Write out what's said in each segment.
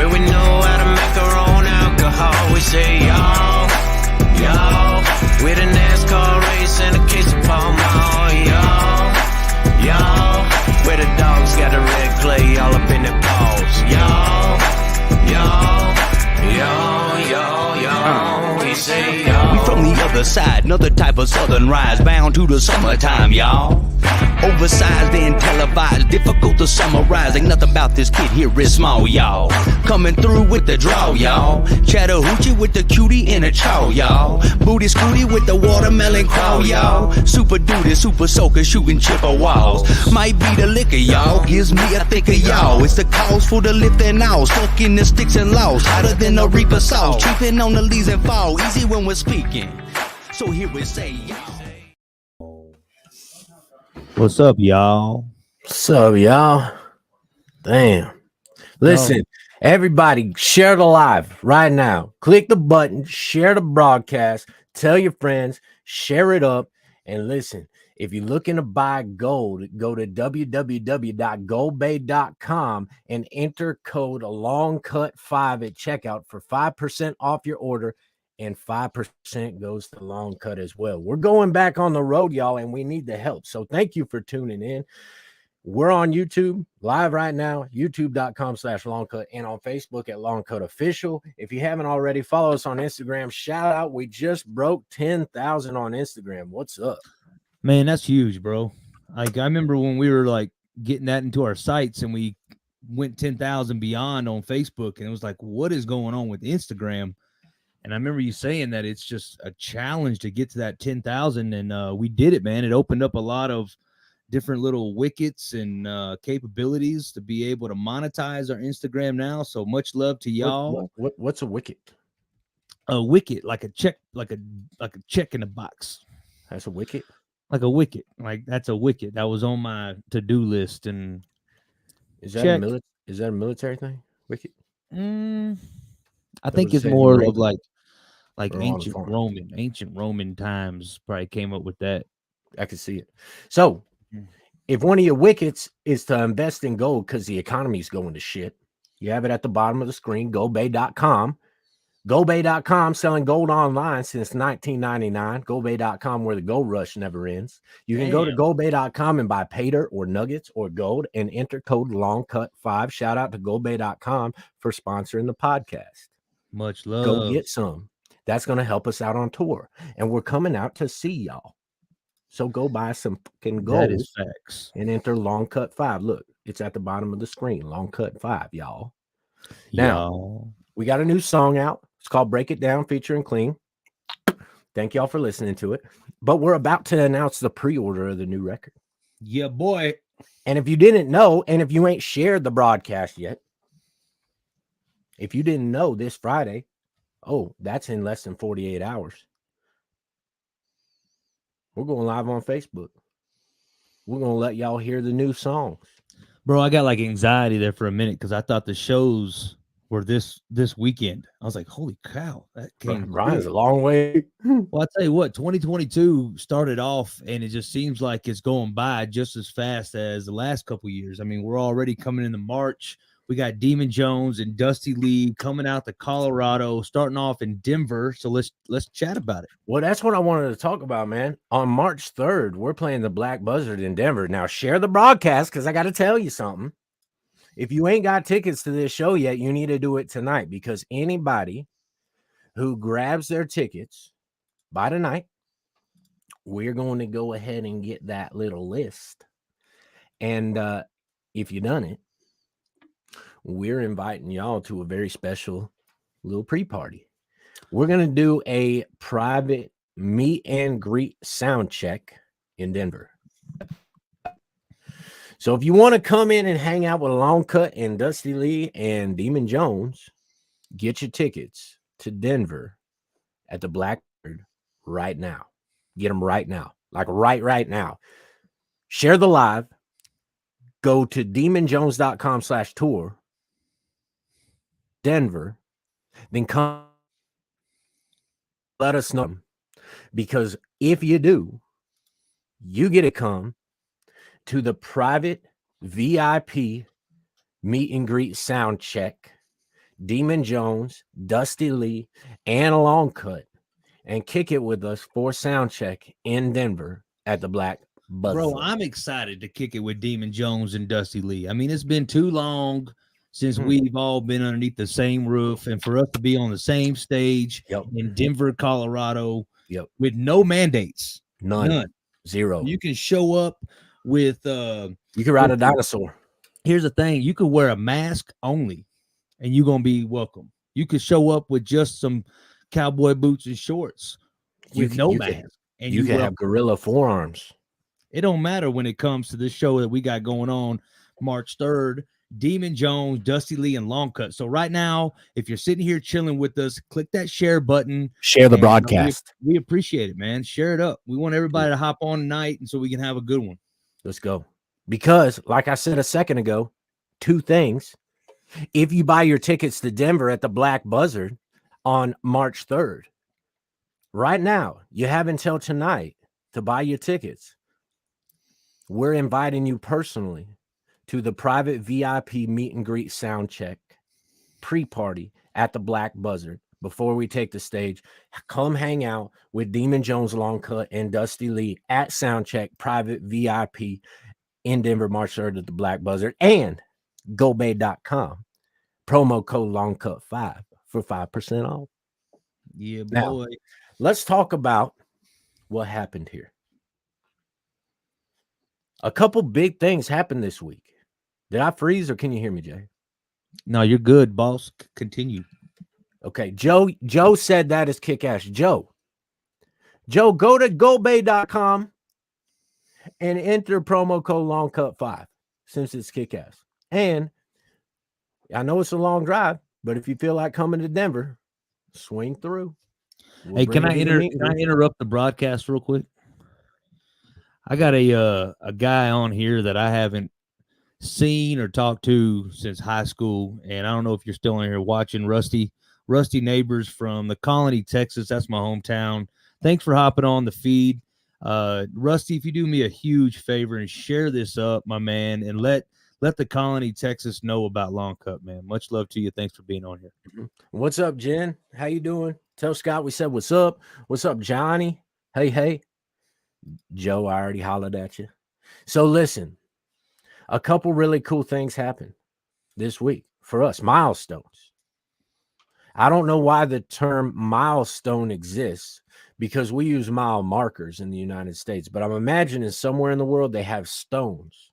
Where we know how to make our own alcohol. We say y'all, y'all, with a NASCAR race and a case of Pall Mall. Y'all, where the dogs got the red clay all up in their paws. Y'all. We say y'all. We from the other side, another type of southern rise, bound to the summertime, y'all. Oversized and televised, difficult to summarize. Ain't nothing about this kid here is small, y'all. Coming through with the draw, y'all. Chattahoochee with the cutie in a chow, y'all. Booty scooty with the watermelon crawl, y'all. Super duty, super soaker, shooting chipper walls. Might be the liquor, y'all. Gives me a thicker y'all. It's the cause for the lift and all. Stuck in the sticks and lost. Hotter than a reaper sauce. Tripping on the leaves and fall. Easy when we're speaking. So here we say, y'all. What's up, y'all? What's up, y'all? Damn. Listen, everybody, share the live right now. Click the button, share the broadcast, tell your friends, share it up, and listen. If you're looking to buy gold, go to www.goldbay.com and enter code LONGCUT5 at checkout for 5% off your order, and 5% goes to Long Cut as well. We're going back on the road, y'all, and we need the help. So thank you for tuning in. We're on YouTube live right now, youtube.com/longcut, and on Facebook at Long Cut Official. If you haven't already, follow us on Instagram. Shout out, we just broke 10,000 on Instagram. What's up? Man, that's huge, bro. Like, I remember when we were like getting that into our sites and we went 10,000 beyond on Facebook, and it was like, what is going on with Instagram? And I remember you saying that it's just a challenge to get to that 10,000, and we did it, man. It opened up a lot of different little wickets and capabilities to be able to monetize our Instagram now. So much love to y'all. What's a wicket? A wicket, like a check, like a check in a box. That's a wicket. Like a wicket, like that's a wicket that was on my to-do list. And is that a military thing? Wicket. I think it's more of like ancient Roman times probably came up with that. I can see it. So if one of your wickets is to invest in gold because the economy's going to shit, you have it at the bottom of the screen, GoBay.com. GoBay.com, selling gold online since 1999. GoBay.com, where the gold rush never ends. You can go to GoBay.com and buy paydirt or nuggets or gold and enter code LONGCUT5. Shout out to GoBay.com for sponsoring the podcast. Much love. Go get some. That's going to help us out on tour. And we're coming out to see y'all. So go buy some fucking gold. That is facts. And enter LONGCUT5. Look, it's at the bottom of the screen. LONGCUT5, y'all. Now, we got a new song out. It's called Break It Down, featuring Clean. Thank y'all for listening to it. But we're about to announce the pre-order of the new record. Yeah, boy. And if you didn't know, and if you ain't shared the broadcast yet, if you didn't know, this Friday, that's in less than 48 hours. We're going live on Facebook. We're going to let y'all hear the new songs. Bro, I got like anxiety there for a minute because I thought the shows were this weekend. I was like, holy cow, that came Brian's a long way. Well, I tell you what, 2022 started off and it just seems like it's going by just as fast as the last couple of years. I mean, we're already coming into March. We got Demon Jones and Dusty Lee coming out to Colorado, starting off in Denver. So let's chat about it. Well, that's what I wanted to talk about, man. On March 3rd, we're playing the Black Buzzard in Denver. Now, share the broadcast because I got to tell you something. If you ain't got tickets to this show yet, you need to do it tonight, because anybody who grabs their tickets by tonight, we're going to go ahead and get that little list. And if you done it, we're inviting y'all to a very special little pre-party. We're going to do a private meet and greet sound check in Denver. So if you want to come in and hang out with Long Cut and Dusty Lee and Demon Jones, get your tickets to Denver at the Blackbird right now. Get them right now. Like right now. Share the live. Go to demonjones.com/tour. Denver. Then come. Let us know. Because if you do, you get to come to the private VIP meet and greet sound check Demon Jones, Dusty Lee, and a long cut, and kick it with us for sound check in Denver at the Black Buzzard. Bro, I'm excited to kick it with Demon Jones and Dusty Lee. I mean, it's been too long since we've all been underneath the same roof, and for us to be on the same stage in Denver, Colorado, with no mandates. None. Zero. You can show up with you can ride a dinosaur. Here's the thing, you could wear a mask only and you're gonna be welcome. You could show up with just some cowboy boots and shorts with no mask. And you can have gorilla forearms. It don't matter when it comes to this show that we got going on March 3rd. Demon Jones, Dusty Lee, and Long Cut. So right now, if you're sitting here chilling with us, click that share button. Share the broadcast. We appreciate it, man. Share it up. We want everybody to hop on tonight, and so we can have a good one. Let's go. Because, like I said a second ago, two things. If you buy your tickets to Denver at the Black Buzzard on March 3rd, right now, you have until tonight to buy your tickets. We're inviting you personally to the private VIP meet and greet sound check pre-party at the Black Buzzard before we take the stage. Come hang out with Demon Jones, Long Cut, and Dusty Lee at Soundcheck private VIP in Denver, March 3rd at the Black Buzzard, and gobay.com. Promo code LongCut5 for 5% off. Yeah, boy. Now, let's talk about what happened here. A couple big things happened this week. Did I freeze or can you hear me, Jay? No, you're good, boss. Continue. Okay, Joe said that is kick-ass. Joe, go to gobay.com and enter promo code LongCut5 since it's kick-ass. And I know it's a long drive, but if you feel like coming to Denver, swing through. Hey, can I interrupt the broadcast real quick? I got a guy on here that I haven't seen or talked to since high school, and I don't know if you're still in here watching. Rusty Neighbors from the Colony, Texas. That's my hometown. Thanks for hopping on the feed. Rusty, if you do me a huge favor and share this up, my man, and let the Colony, Texas know about Long Cut, man. Much love to you. Thanks for being on here. What's up, Jen? How you doing? Tell Scott we said what's up. What's up, Johnny? Hey. Joe, I already hollered at you. So listen, a couple really cool things happened this week for us. Milestones. I don't know why the term milestone exists because we use mile markers in the United States, but I'm imagining somewhere in the world they have stones.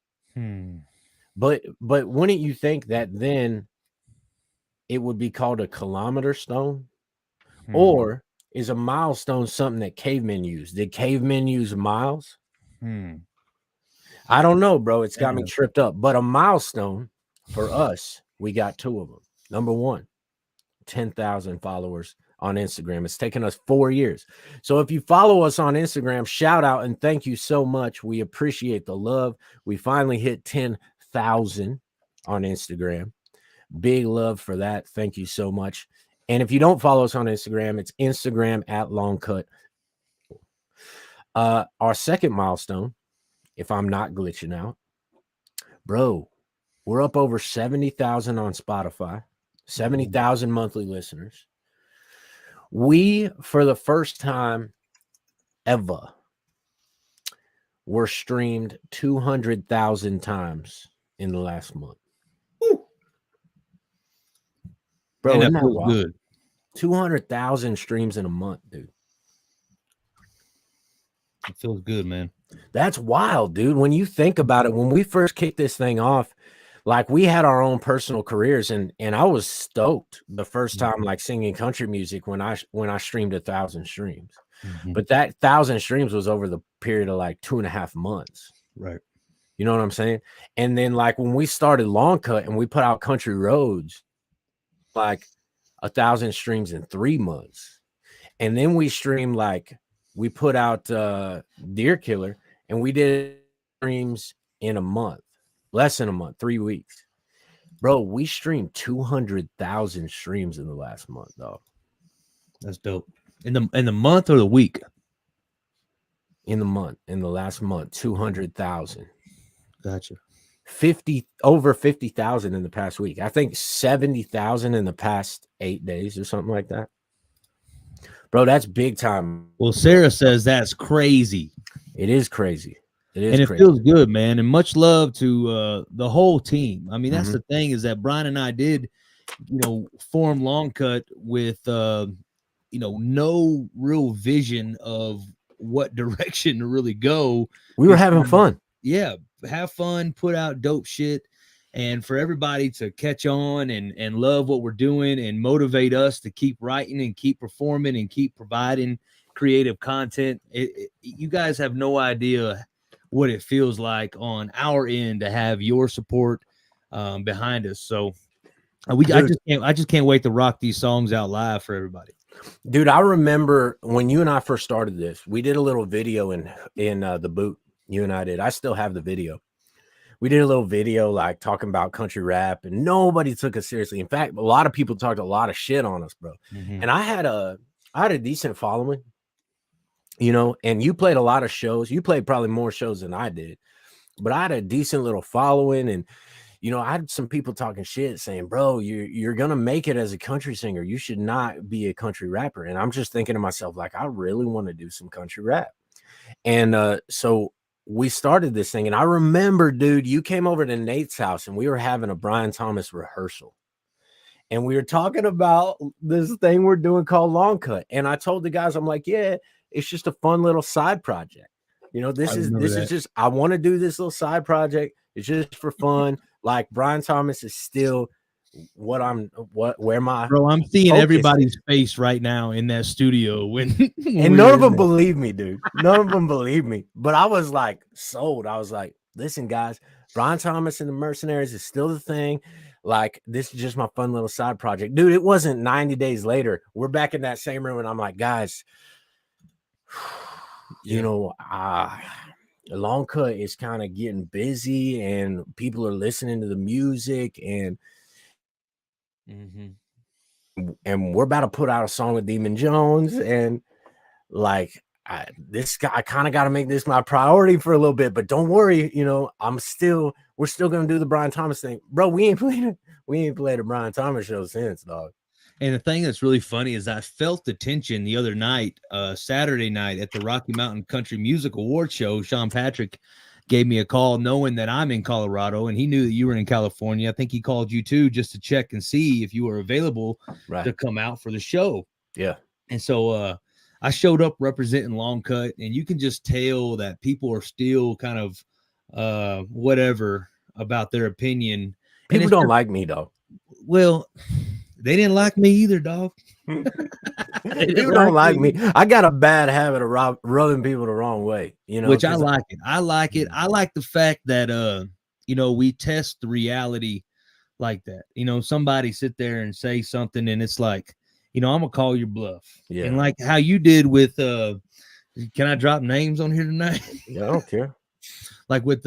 But wouldn't you think that then it would be called a kilometer stone? Or is a milestone something that cavemen use? Did cavemen use miles? I don't know, bro. It's got me tripped up. But a milestone for us, we got two of them. Number one, 10,000 followers on Instagram. It's taken us 4 years. So if you follow us on Instagram, shout out and thank you so much. We appreciate the love. We finally hit 10,000 on Instagram. Big love for that. Thank you so much. And if you don't follow us on Instagram, it's Instagram at LongCut. Our second milestone, if I'm not glitching out, bro, we're up over 70,000 on Spotify, 70,000 monthly listeners. We, for the first time ever, were streamed 200,000 times in the last month. Bro, isn't that wild? Good. 200,000 streams in a month, dude. It feels good, man. That's wild, dude. When you think about it, when we first kicked this thing off, like we had our own personal careers, and I was stoked the first time, like singing country music when I streamed 1,000 streams. But that 1,000 streams was over the period of like 2.5 months. Right. You know what I'm saying? And then like when we started Long Cut and we put out Country Roads, like 1,000 streams in 3 months. And then we streamed, like we put out Deer Killer and we did streams in a month, less than a month, 3 weeks. Bro, we streamed 200,000 streams in the last month, dog. That's dope. In the month or the week? In the month, in the last month, 200,000. Gotcha. over 50,000 in the past week. I think 70,000 in the past 8 days or something like that. Bro, that's big time. Well, Sarah says that's crazy. It is crazy. It is and it crazy. feels good, man. And much love to the whole team. I mean, that's Mhm. the thing, is that Brian and I did, form Long Cut with no real vision of what direction to really go. We were having fun. Yeah, have fun, put out dope shit, and for everybody to catch on and love what we're doing and motivate us to keep writing and keep performing and keep providing creative content. You guys have no idea what it feels like on our end to have your support behind us. So I just can't wait to rock these songs out live for everybody. Dude, I remember when you and I first started this, we did a little video in the boot. You and I did. I still have the video. We did a little video like talking about country rap, and nobody took us seriously. In fact, a lot of people talked a lot of shit on us, bro. Mm-hmm. And I had a decent following, and you played a lot of shows. You played probably more shows than I did, but I had a decent little following. And I had some people talking shit saying, bro, you're gonna make it as a country singer. You should not be a country rapper. And I'm just thinking to myself, like, I really want to do some country rap. And so we started this thing. And I remember, dude, you came over to Nate's house and we were having a Brian Thomas rehearsal. And we were talking about this thing we're doing called Long Cut. And I told the guys, I'm like, yeah, it's just a fun little side project. This is just, I want to do this little side project. It's just for fun. Like, Brian Thomas is still where my bro, I'm seeing focus everybody's is. Face right now in that studio when And none of them believe me, dude. None of them believe me. But I was like sold. I was like, listen, guys, Brian Thomas and the Mercenaries is still the thing. Like, this is just my fun little side project. Dude, it wasn't 90 days later. We're back in that same room, and I'm like, guys, Long Cut is kind of getting busy, and people are listening to the music, and we're about to put out a song with Demon Jones, and like, I kind of got to make this my priority for a little bit. But don't worry, we're still gonna do the Brian Thomas thing, bro. We ain't played a Brian Thomas show since, dog. And the thing that's really funny is I felt the tension the other night, Saturday night at the Rocky Mountain Country Music Award show. Sean Patrick gave me a call knowing that I'm in Colorado, and he knew that you were in California. I think he called you too, just to check and see if you were available to come out for the show. Yeah. And so I showed up representing Long Cut, and you can just tell that people are still kind of whatever about their opinion. People don't like me, though. Well, they didn't like me either, dog. People don't like me. I got a bad habit of rubbing people the wrong way, which I like it. I like it. I like the fact that we test the reality like that. Somebody sit there and say something, and it's like, I'm gonna call your bluff. Yeah. And like how you did with can I drop names on here tonight? Yeah, I don't care. Like with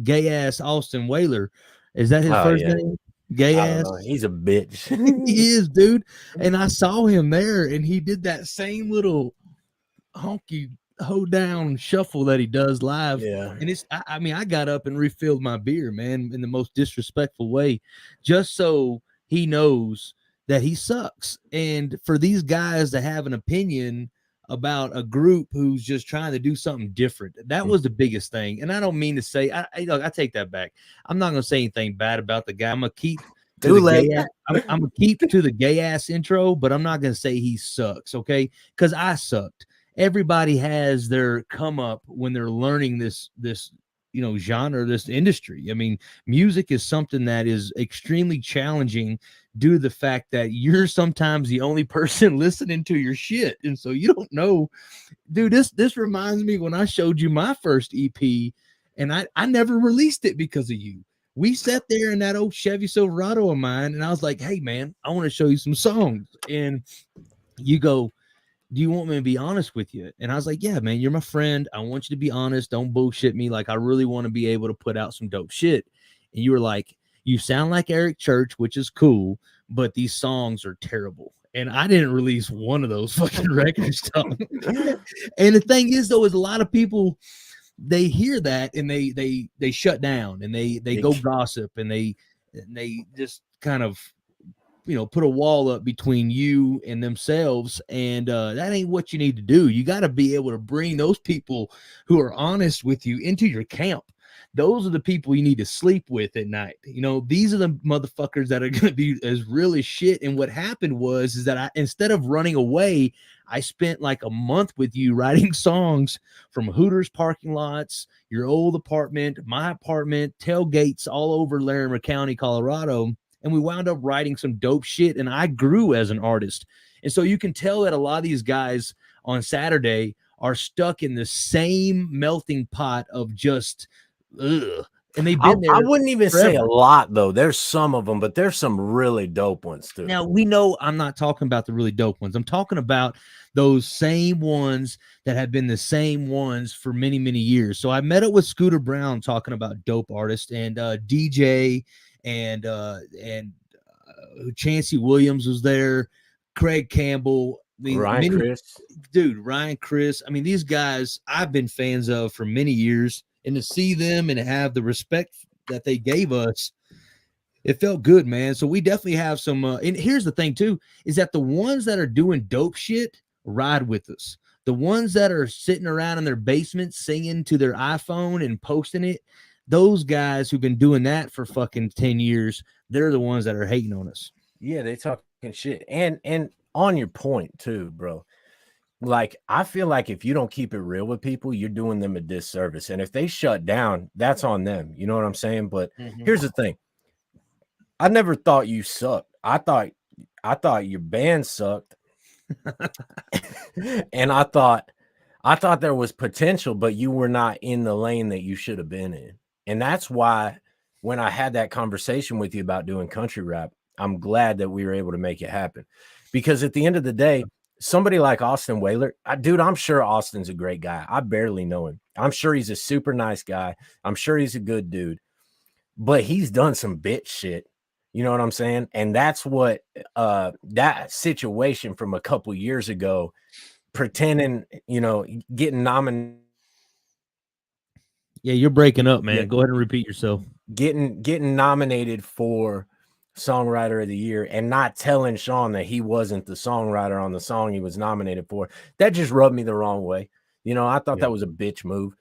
gay ass Austin Whaler. Is that his first name? Gay ass. He's a bitch. He is, dude. And I saw him there, and he did that same little honky hold down shuffle that he does live. Yeah. And I got up and refilled my beer, man, in the most disrespectful way, just so he knows that he sucks. And for these guys to have an opinion about a group who's just trying to do something different, that was the biggest thing. And I don't mean to say, I take that back. I'm not going to say anything bad about the guy. I'm going to keep I'm going to keep to the gay ass intro, but I'm not going to say he sucks. Okay. Cause I sucked. Everybody has their come up when they're learning this genre, this industry. I mean, music is something that is extremely challenging due to the fact that you're sometimes the only person listening to your shit. And so you don't know, dude, this reminds me when I showed you my first EP, and I never released it because of you. We sat there in that old Chevy Silverado of mine, and I was like, hey man, I want to show you some songs. And you go, do you want me to be honest with you? And I was like, yeah, man, you're my friend. I want you to be honest. Don't bullshit me. Like, I really want to be able to put out some dope shit. And you were like, you sound like Eric Church, which is cool, but these songs are terrible. And I didn't release one of those fucking records. And the thing is, though, is a lot of people, they hear that and they shut down and they go gossip and they just kind of, you know, put a wall up between you and themselves. And that ain't what you need to do. You got to be able to bring those people who are honest with you into your camp. Those are the people you need to sleep with at night. You know, these are the motherfuckers that are going to be as real as shit. And what happened is that instead of running away, I spent like a month with you writing songs from Hooters parking lots, your old apartment, my apartment, tailgates all over Larimer County, Colorado. And we wound up writing some dope shit. And I grew as an artist. And so you can tell that a lot of these guys on Saturday are stuck in the same melting pot of just, ugh. And they've been there. I wouldn't even say a forever. lot, though. There's some of them, but there's some really dope ones, too. Now, we know I'm not talking about the really dope ones. I'm talking about those same ones that have been the same ones for many, many years. So I met up with Scooter Brown talking about dope artists and DJ and Chancey Williams was there, Craig Campbell, Ryan Chris. I mean, these guys I've been fans of for many years, and to see them and have the respect that they gave us, it felt good, man. So we definitely have some. And here's the thing, too, is that the ones that are doing dope shit ride with us. The ones that are sitting around in their basement singing to their iPhone and posting it, those guys who've been doing that for fucking 10 years, they're the ones that are hating on us. Yeah, they talking shit. And on your point, too, bro. Like, I feel like if you don't keep it real with people, you're doing them a disservice. And if they shut down, that's on them. You know what I'm saying? But here's the thing. I never thought you sucked. I thought your band sucked. And I thought there was potential, but you were not in the lane that you should have been in. And that's why when I had that conversation with you about doing country rap, I'm glad that we were able to make it happen. Because at the end of the day, somebody like Austin Whaler, dude, I'm sure Austin's a great guy. I barely know him. I'm sure he's a super nice guy. I'm sure he's a good dude. But he's done some bitch shit. You know what I'm saying? And that's what that situation from a couple years ago, pretending, you know, getting nominated. Yeah, you're breaking up, man. Yeah. Go ahead and repeat yourself. Getting nominated for Songwriter of the Year and not telling Sean that he wasn't the songwriter on the song he was nominated for. That just rubbed me the wrong way. You know, I thought that was a bitch move.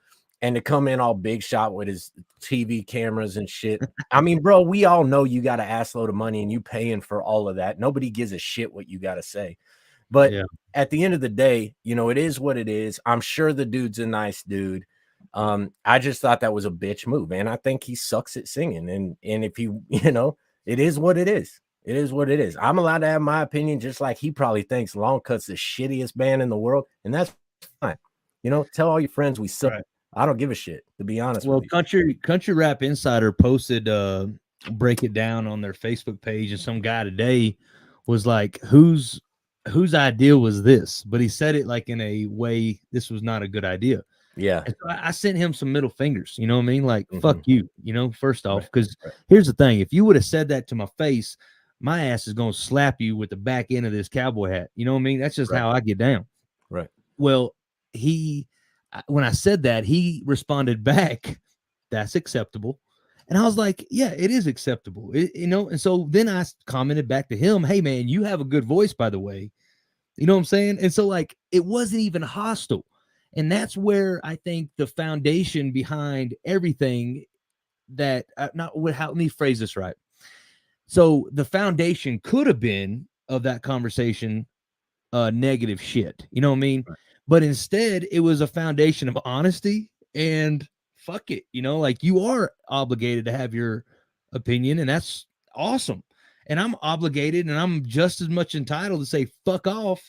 And to come in all big shot with his TV cameras and shit. I mean, bro, we all know you got an ass load of money and you paying for all of that. Nobody gives a shit what you got to say. But at the end of the day, you know, it is what it is. I'm sure the dude's a nice dude. I just thought that was a bitch move. And I think he sucks at singing. And if he, you know, it is what it is. It is what it is. I'm allowed to have my opinion, just like he probably thinks Long Cut's the shittiest band in the world. And that's fine. You know, tell all your friends we suck. Right. I don't give a shit, to be honest with you. Country Rap Insider posted break it down on their Facebook page, and some guy today was like, whose idea was this? But he said it like in a way this was not a good idea. Yeah. And so I sent him some middle fingers, you know what I mean? Like, fuck you, you know, first off, because here's the thing. If you would have said that to my face, my ass is going to slap you with the back end of this cowboy hat. You know what I mean? That's just how I get down. Right. Well, when I said that, he responded back, that's acceptable. And I was like, yeah, it is acceptable. You know? And so then I commented back to him, hey man, you have a good voice, by the way. You know what I'm saying? And so like, it wasn't even hostile. And that's where I think the foundation behind everything that let me phrase this right. So the foundation could have been of that conversation, negative shit. You know what I mean? Right. But instead, it was a foundation of honesty and fuck it. You know, like you are obligated to have your opinion, and that's awesome. And I'm obligated and I'm just as much entitled to say fuck off.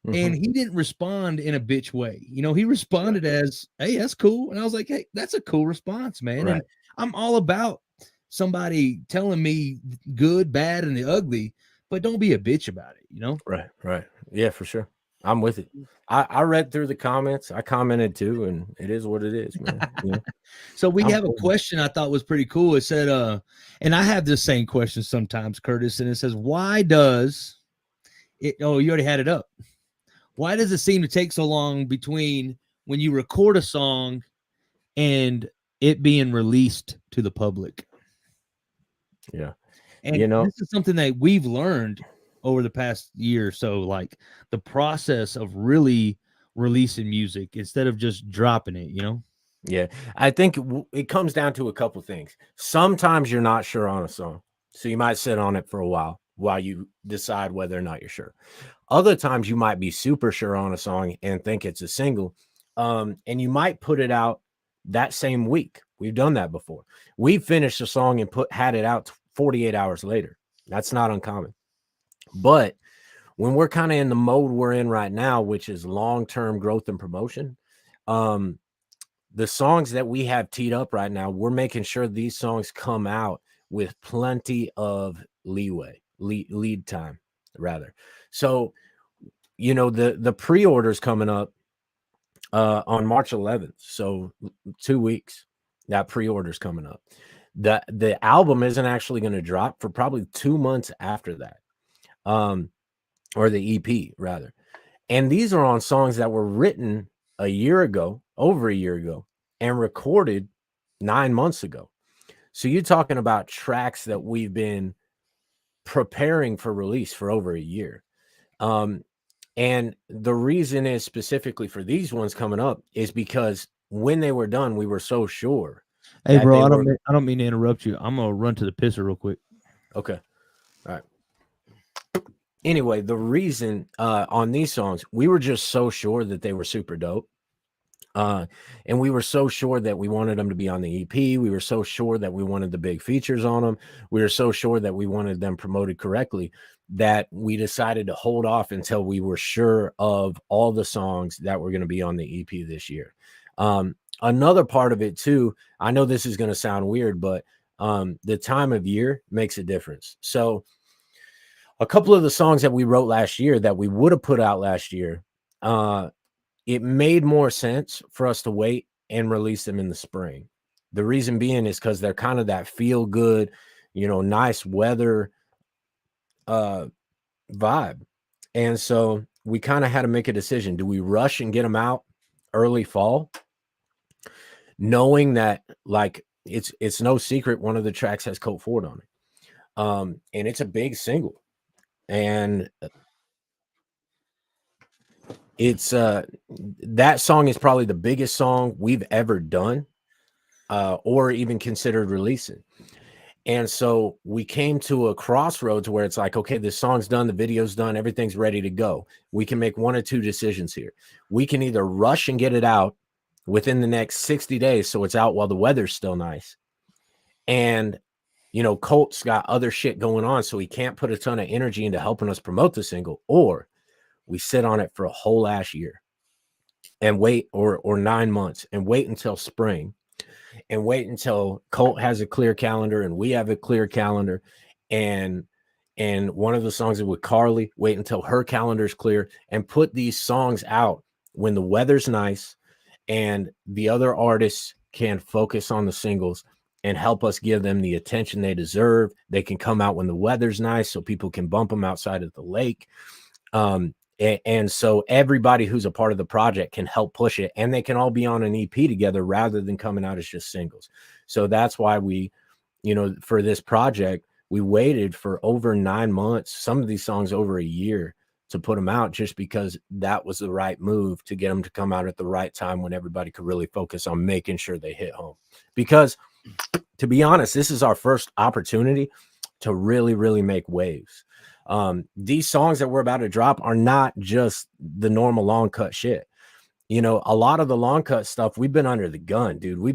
And he didn't respond in a bitch way. You know, he responded as, hey, that's cool. And I was like, hey, that's a cool response, man. Right. And I'm all about somebody telling me good, bad, and the ugly, but don't be a bitch about it, you know? Right. Yeah, for sure. I'm with it. I read through the comments. I commented too, and it is what it is, man. You know? So we have a question I thought was pretty cool. It said, and I have this same question sometimes, Curtis, and it says, why does it, oh, you already had it up. Why does it seem to take so long between when you record a song and it being released to the public. Yeah. And You know, this is something that we've learned over the past year or so, like the process of really releasing music instead of just dropping it, you know? yeah, I think it comes down to a couple things. Sometimes you're not sure on a song, so you might sit on it for a while you decide whether or not you're sure. Other times you might be super sure on a song and think it's a single, and you might put it out that same week. We've done that before. We finished a song and had it out 48 hours later. That's not uncommon. But when we're kind of in the mode we're in right now, which is long-term growth and promotion, the songs that we have teed up right now, we're making sure these songs come out with plenty of lead time, rather. So, you know, the pre-orders coming up on March 11th. So 2 weeks, that pre-order's coming up. The album isn't actually going to drop for probably 2 months after that. Or the EP rather. And these are on songs that were written over a year ago, and recorded 9 months ago. So you're talking about tracks that we've been preparing for release for over a year. And the reason is specifically for these ones coming up is because when they were done, we were so sure. Hey, bro, I don't mean to interrupt you. I'm gonna run to the pisser real quick. Okay. All right. Anyway, the reason on these songs, we were just so sure that they were super dope. And we were so sure that we wanted them to be on the EP. We were so sure that we wanted the big features on them. We were so sure that we wanted them promoted correctly that we decided to hold off until we were sure of all the songs that were going to be on the EP this year. Another part of it too, I know this is going to sound weird, but the time of year makes a difference. So a couple of the songs that we wrote last year that we would have put out last year, it made more sense for us to wait and release them in the spring. The reason being is because they're kind of that feel good, you know, nice weather vibe. And so we kind of had to make a decision. Do we rush and get them out early fall, knowing that like it's no secret one of the tracks has Colt Ford on it, and it's a big single, and it's that song is probably the biggest song we've ever done, or even considered releasing. And so we came to a crossroads where it's like, okay, this song's done, the video's done, everything's ready to go. We can make one or two decisions here. We can either rush and get it out within the next 60 days so it's out while the weather's still nice. And, you know, Colt's got other shit going on, so he can't put a ton of energy into helping us promote the single, or we sit on it for a whole ass year and wait, or 9 months, and wait until spring, and wait until Colt has a clear calendar and we have a clear calendar. And one of the songs is with Carly, wait until her calendar's clear, and put these songs out when the weather's nice and the other artists can focus on the singles and help us give them the attention they deserve. They can come out when the weather's nice so people can bump them outside of the lake. And so everybody who's a part of the project can help push it, and they can all be on an EP together rather than coming out as just singles. So that's why we, you know, for this project, we waited for over 9 months, some of these songs over a year, to put them out, just because that was the right move to get them to come out at the right time when everybody could really focus on making sure they hit home. Because to be honest, this is our first opportunity to really, really make waves. These songs that we're about to drop are not just the normal long cut shit. You know, a lot of the long cut stuff, we've been under the gun, dude. We've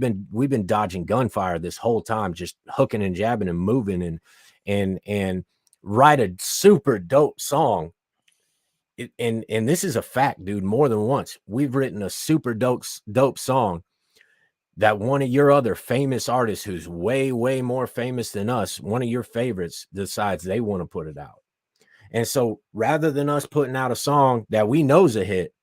been dodging gunfire this whole time, just hooking and jabbing and moving and write a super dope song. And this is a fact, dude. More than once, we've written a super dope song that one of your other famous artists, who's way, way more famous than us, one of your favorites, decides they want to put it out. And so rather than us putting out a song that we know is a hit,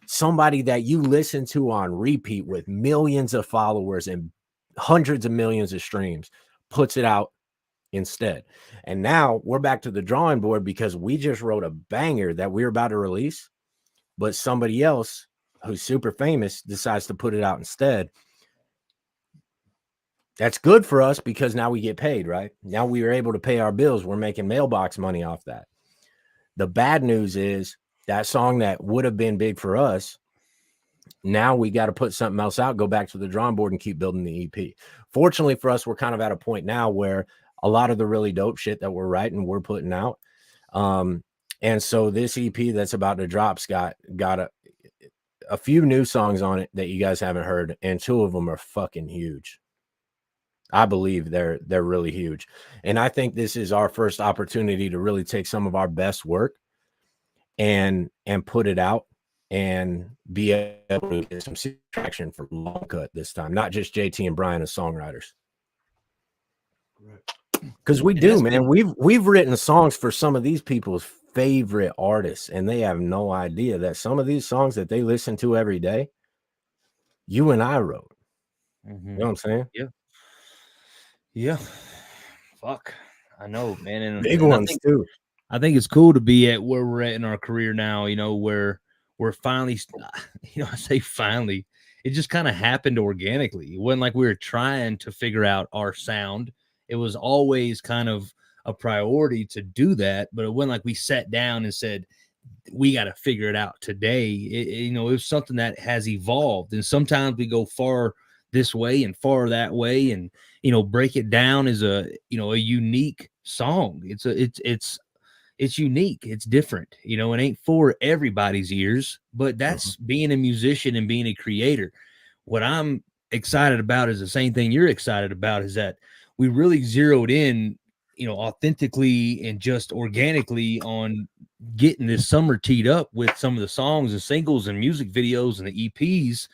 somebody that you listen to on repeat with millions of followers and hundreds of millions of streams puts it out instead. And now we're back to the drawing board because we just wrote a banger that we're about to release, but somebody else who's super famous decides to put it out instead. That's good for us because now we get paid, right? Now we are able to pay our bills. We're making mailbox money off that. The bad news is that song that would have been big for us, now we got to put something else out, go back to the drawing board and keep building the EP. Fortunately for us, we're kind of at a point now where a lot of the really dope shit that we're writing, we're putting out. And so this EP that's about to drop's got a few new songs on it that you guys haven't heard, and 2 of them are fucking huge. I believe they're really huge. And I think this is our first opportunity to really take some of our best work and put it out and be able to get some traction for Long Cut this time, not just JT and Brian as songwriters. Because we do, man. We've written songs for some of these people's favorite artists, and they have no idea that some of these songs that they listen to every day, you and I wrote. Mm-hmm. You know what I'm saying? Yeah. Yeah. Fuck. I know, man. And big ones too. I think it's cool to be at where we're at in our career now, you know, where we're finally, you know, I say finally, it just kind of happened organically. It wasn't like we were trying to figure out our sound. It was always kind of a priority to do that, but it wasn't like we sat down and said, we got to figure it out today. You know, it was something that has evolved, and sometimes we go far this way and far that way, and, you know, Break It Down is a, you know, a unique song. It's unique. It's different. You know, it ain't for everybody's ears, but that's being a musician and being a creator. What I'm excited about is the same thing you're excited about, is that we really zeroed in, you know, authentically and just organically on getting this summer teed up with some of the songs and singles and music videos and the EPs.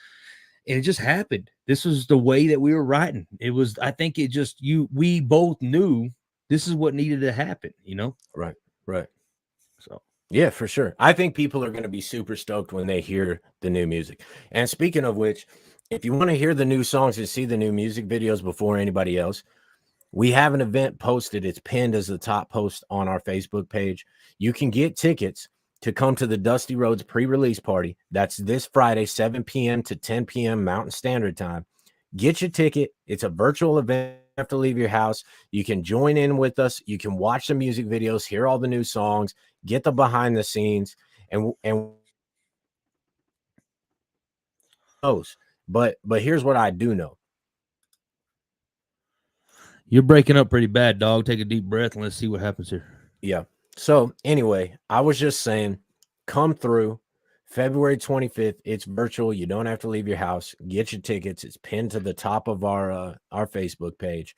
And it just happened. This was the way that we were writing. It was, I think it just, we both knew this is what needed to happen, you know? Right. So, yeah, for sure. I think people are going to be super stoked when they hear the new music. And speaking of which, if you want to hear the new songs and see the new music videos before anybody else, we have an event posted. It's pinned as the top post on our Facebook page. You can get tickets to come to the Dusty Roads pre-release party. That's this Friday, 7 p.m. to 10 p.m. Mountain Standard Time. Get your ticket. It's a virtual event. You have to leave your house. You can join in with us. You can watch the music videos, hear all the new songs, get the behind the scenes, and those. But here's what I do know. you're breaking up pretty bad, dog. Take a deep breath and let's see what happens here. Yeah. So anyway, I was just saying, come through February 25th. It's virtual. You don't have to leave your house. Get your tickets. It's pinned to the top of our Facebook page.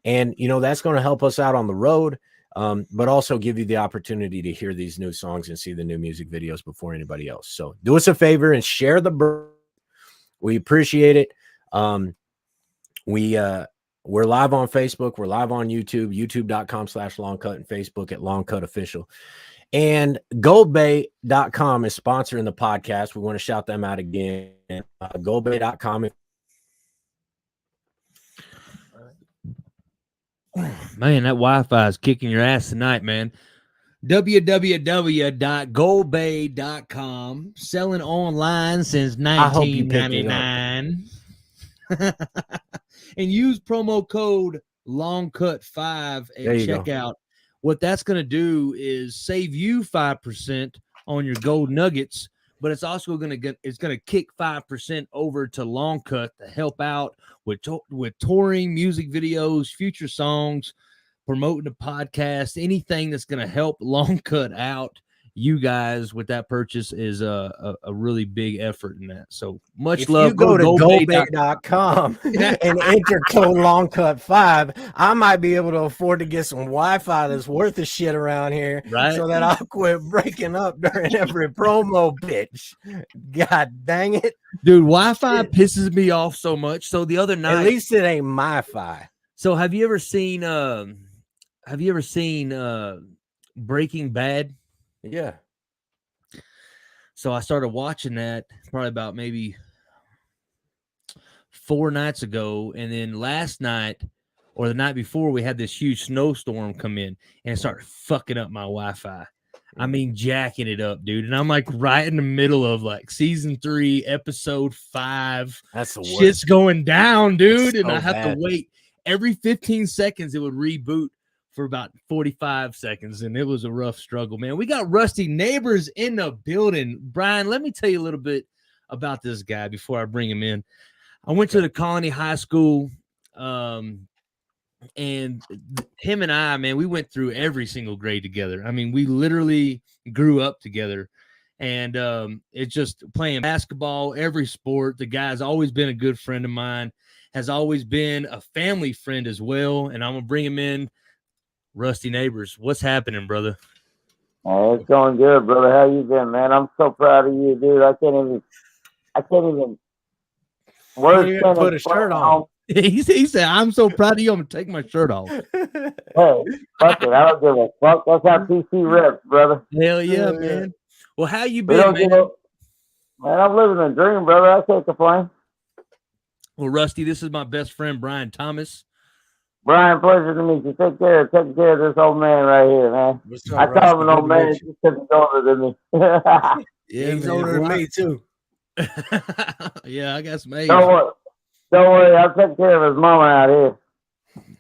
And, you know, that's going to help us out on the road, but also give you the opportunity to hear these new songs and see the new music videos before anybody else. So do us a favor and share the we appreciate it. We're live on Facebook. We're live on YouTube, youtube.com/longcut, and Facebook at Longcut Official. And goldbay.com is sponsoring the podcast. We want to shout them out again. Goldbay.com. Man, that Wi-Fi is kicking your ass tonight, man. www.goldbay.com, selling online since 1999. And use promo code LONGCUT5 at checkout. What that's going to do is save you 5% on your gold nuggets, but it's also going to kick 5% over to Long Cut to help out with touring, music videos, future songs, promoting the podcast, anything that's going to help Long Cut out. You guys with that purchase is a really big effort in that. So much love. If you go to goldbay.com and enter code LONGCUT5, I might be able to afford to get some Wi-Fi that's worth of shit around here, right? So that I'll quit breaking up during every promo, bitch. God dang it, dude! Wi-Fi pisses me off so much. So the other night, at least it ain't my fi. So have you ever seen Breaking Bad? Yeah. So I started watching that probably about maybe 4 nights ago. And then last night or the night before, we had this huge snowstorm come in and it started fucking up my Wi-Fi. I mean, jacking it up, dude. And I'm like right in the middle of like season 3, episode 5. That's the worst. Shit's going down, dude. That's and so I have bad. to wait. every 15 seconds it would reboot for about 45 seconds, and it was a rough struggle, man. We got Rusty Neighbors in the building. Brian, let me tell you a little bit about this guy before I bring him in. I went to the Colony High School, and him and I, man, we went through every single grade together. I mean, we literally grew up together, and it's just playing basketball, every sport. The guy's always been a good friend of mine, has always been a family friend as well, and I'm going to bring him in. Rusty Neighbors, what's happening, brother? Oh, it's going good, brother. How you been, man? I'm so proud of you, dude. I can't even. Words can't put a shirt on. He said, "I'm so proud of you. I'm gonna take my shirt off." Hey, fuck it. I don't give a fuck. That's how TC reps, brother. Hell yeah, man. Well, how you We been, don't give man? a, man, I'm living a dream, brother. I can't complain. Well, Rusty, this is my best friend Brian Thomas. Brian, pleasure to meet you. Take care of this old man right here, man. What's up, I call him an Rusty? old man just because he's older than me. Yeah, He's man. older than me too. Yeah, I got some age. Don't worry. I'll take care of his mama out here.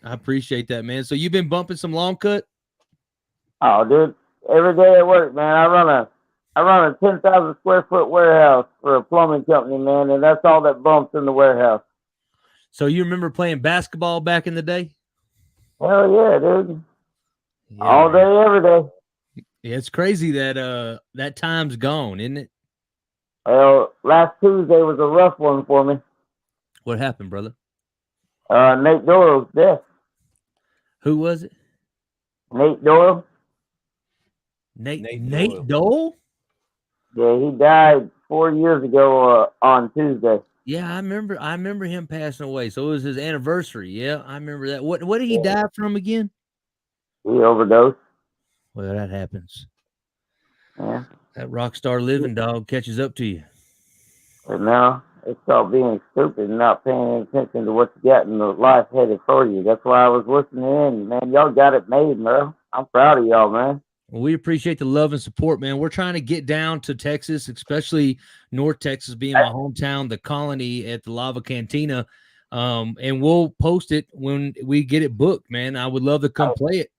I appreciate that, man. So you've been bumping some long cut? Oh, dude, every day at work, man. I run a 10,000 square foot warehouse for a plumbing company, man, and that's all that bumps in the warehouse. So you remember playing basketball back in the day? Hell yeah, dude. Yeah, All man. day, every day. Yeah, it's crazy that that time's gone, isn't it? Well, last Tuesday was a rough one for me. What happened, brother? Nate Doyle's death. Who was it? Nate Doyle. Nate Dole? Yeah, he died 4 years ago on Tuesday. Yeah, I remember him passing away. So it was his anniversary. Yeah, I remember that. What did he die from again? He overdosed. Well, that happens. Yeah. That rock star living dog catches up to you. But now it's called being stupid and not paying attention to what you got in the life headed for you. That's why I was listening in. Man, y'all got it made, bro. I'm proud of y'all, man. Well, we appreciate the love and support, man. We're trying to get down to Texas, especially North Texas being my hometown, the Colony at the Lava Cantina. And we'll post it when we get it booked, man. I would love to come play it.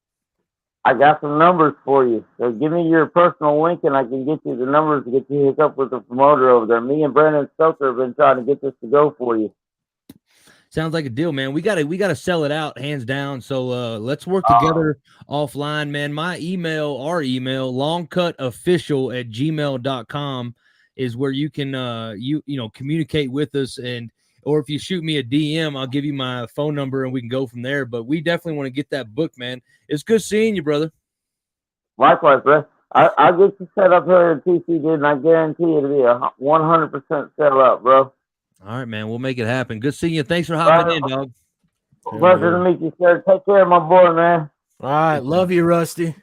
I got some numbers for you. So give me your personal link and I can get you the numbers to get you hooked up with the promoter over there. Me and Brandon Stoker have been trying to get this to go for you. Sounds like a deal, man. We gotta sell it out, hands down. So let's work together offline, man. Our email, longcutofficial@gmail.com is where you can you communicate with us, or if you shoot me a DM, I'll give you my phone number and we can go from there. But we definitely want to get that book, man. It's good seeing you, brother. Likewise, bro. I'll get you set up here at TC, dude, and I guarantee it'll be a 100% sellout, bro. All right, man. We'll make it happen. Good seeing you. Thanks for hopping in, dog. Pleasure to meet you, sir. Take care of my boy, man. All right, love you, Rusty.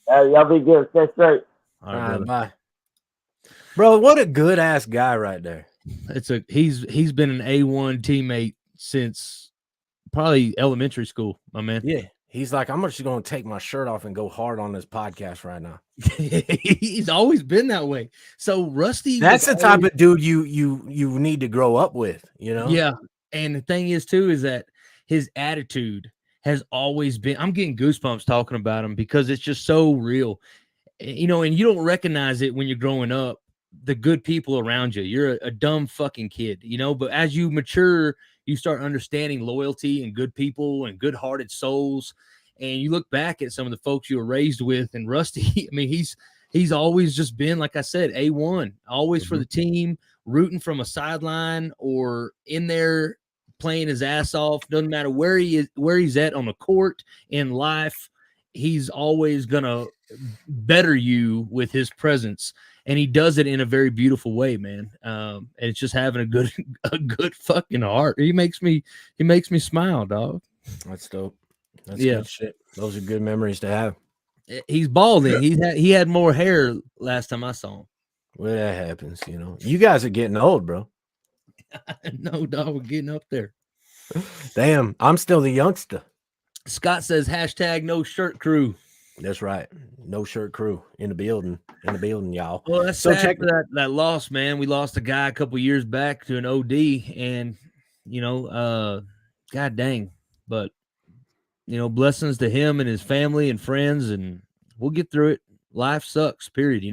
Y'all be good. Stay straight. All right, bye. Bro, what a good ass guy right there. He's been an A1 teammate since probably elementary school, my man. Yeah. He's like, I'm just going to take my shirt off and go hard on this podcast right now. He's always been that way. So Rusty, that's the type of dude you need to grow up with, you know? Yeah. And the thing is too, is that his attitude has always been, I'm getting goosebumps talking about him because it's just so real, and you don't recognize it when you're growing up, the good people around you. You're a dumb fucking kid, but as you mature, you start understanding loyalty and good people and good-hearted souls. And you look back at some of the folks you were raised with, and Rusty, I mean, he's always just been, like I said, A1, always for the team, rooting from a sideline or in there playing his ass off. Doesn't matter where he's at on the court, in life, he's always gonna better you with his presence. And he does it in a very beautiful way, man. And it's just having a good fucking heart. He makes me smile, dog. That's dope. That's good shit. Those are good memories to have. He's balding. He had more hair last time I saw him. Well, that happens, You guys are getting old, bro. No, dog, we're getting up there. Damn, I'm still the youngster. Scott says #no shirt crew. That's right. No shirt crew in the building. Y'all. Well, that's so sad for that loss, man. We lost a guy a couple years back to an OD, and God dang, but blessings to him and his family and friends, and we'll get through it. Life sucks, period.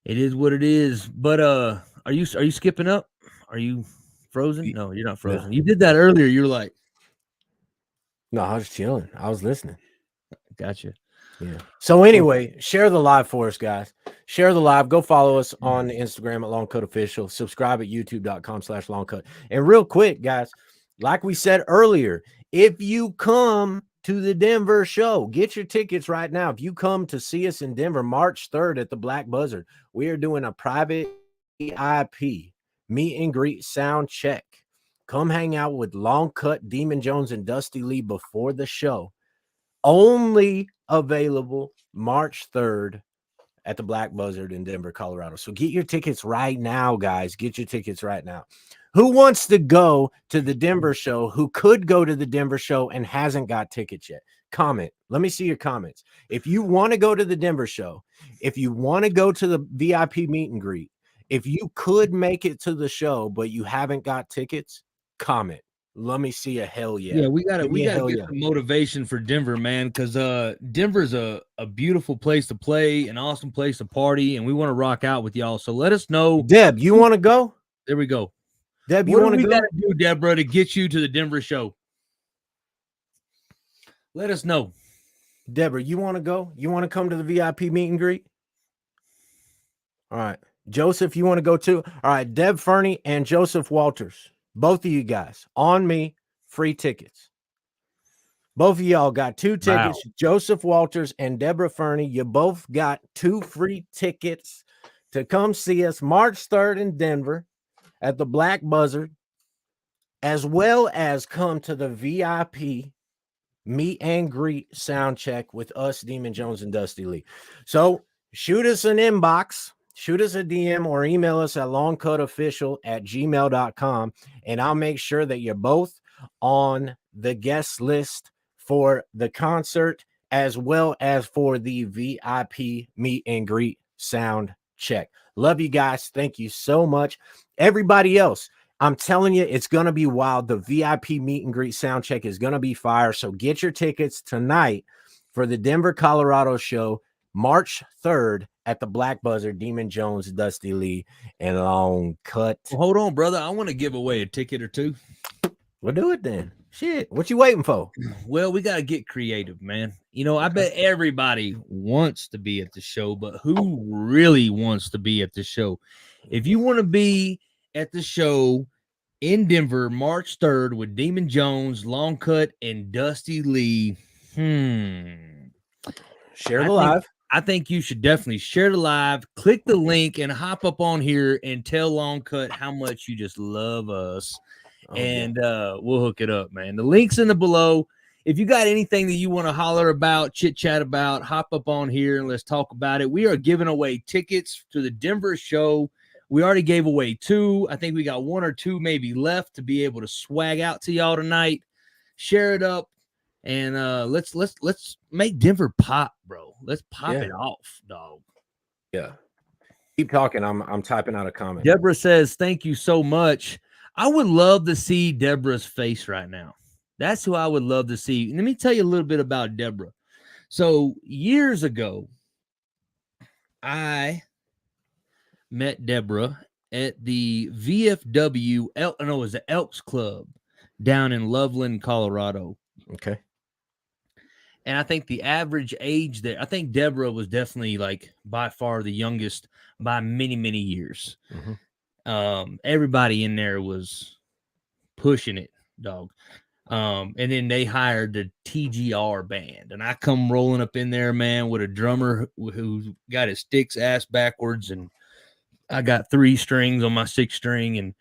It is what it is. But are you skipping up? Are you frozen? No, you're not frozen. No. You did that earlier. You're like, No, I was chilling. I was listening. gotcha. Yeah. So anyway, share the live for us, guys. Share the live. Go follow us on Instagram at Long Cut Official. Subscribe at youtube.com/longcut. And real quick, guys, like we said earlier, if you come to the Denver show, get your tickets right now. If you come to see us in Denver, March 3rd at the Black Buzzard, we are doing a private VIP meet and greet sound check. Come hang out with Long Cut, Demon Jones, and Dusty Lee before the show. Only available March 3rd at the Black Buzzard in Denver, Colorado. So get your tickets right now, guys. Get your tickets right now. Who wants to go to the Denver show? Who could go to the Denver show and hasn't got tickets yet? Comment. Let me see your comments. If you want to go to the Denver show, if you want to go to the VIP meet and greet, if you could make it to the show, but you haven't got tickets, comment. Let me see a hell yeah. Yeah, we gotta get some motivation for Denver, man, because Denver's a beautiful place to play, an awesome place to party, and we want to rock out with y'all. So let us know. Deb, you want to go? There we go. Deb, you What want do to we go? gotta do, Deborah, to get you to the Denver show? Let us know. Deborah, you want to go? You want to come to the VIP meet and greet? All right. Joseph, you want to go too? All right. Deb Fernie and Joseph Walters. Both of you guys on me, free tickets. Both of y'all got 2 tickets. Wow. Joseph Walters and Deborah Fernie, you both got 2 free tickets to come see us March 3rd in Denver at the Black Buzzard, as well as come to the VIP meet and greet sound check with us, Demon Jones and Dusty Lee. So shoot us an inbox. Shoot us a DM or email us at longcutofficial@gmail.com, and I'll make sure that you're both on the guest list for the concert as well as for the VIP meet and greet sound check. Love you guys. Thank you so much. Everybody else, I'm telling you, it's going to be wild. The VIP meet and greet sound check is going to be fire. So get your tickets tonight for the Denver, Colorado show, March 3rd at the Black Buzzard, Demon Jones, Dusty Lee, and Long Cut. Well, hold on, brother. I want to give away a ticket or two. We'll do it then. Shit, what you waiting for? Well, we got to get creative, man. I bet everybody wants to be at the show, but who really wants to be at the show? If you want to be at the show in Denver, March 3rd with Demon Jones, Long Cut, and Dusty Lee, Share the live. I think you should definitely share the live, click the link, and hop up on here and tell Long Cut how much you just love us. We'll hook it up, man. The link's in the below. If you got anything that you want to holler about, chit chat about, hop up on here and let's talk about it. We are giving away tickets to the Denver show. We already gave away 2. I think we got 1 or 2 maybe left to be able to swag out to y'all tonight. Share it up. And let's make Denver pop, bro. Let's pop it off, dog. Yeah. Keep talking. I'm typing out a comment. Deborah says, thank you so much. I would love to see Deborah's face right now. That's who I would love to see. Let me tell you a little bit about Deborah. So years ago, I met Deborah at the VFW, it was the Elks Club down in Loveland, Colorado. Okay. And I think the average age there, I think Deborah was definitely like by far the youngest by many, many years. Mm-hmm. Everybody in there was pushing it, dog. And then they hired the TGR band, and I come rolling up in there, man, with a drummer who got his sticks ass backwards, and I got 3 strings on my 6 string, and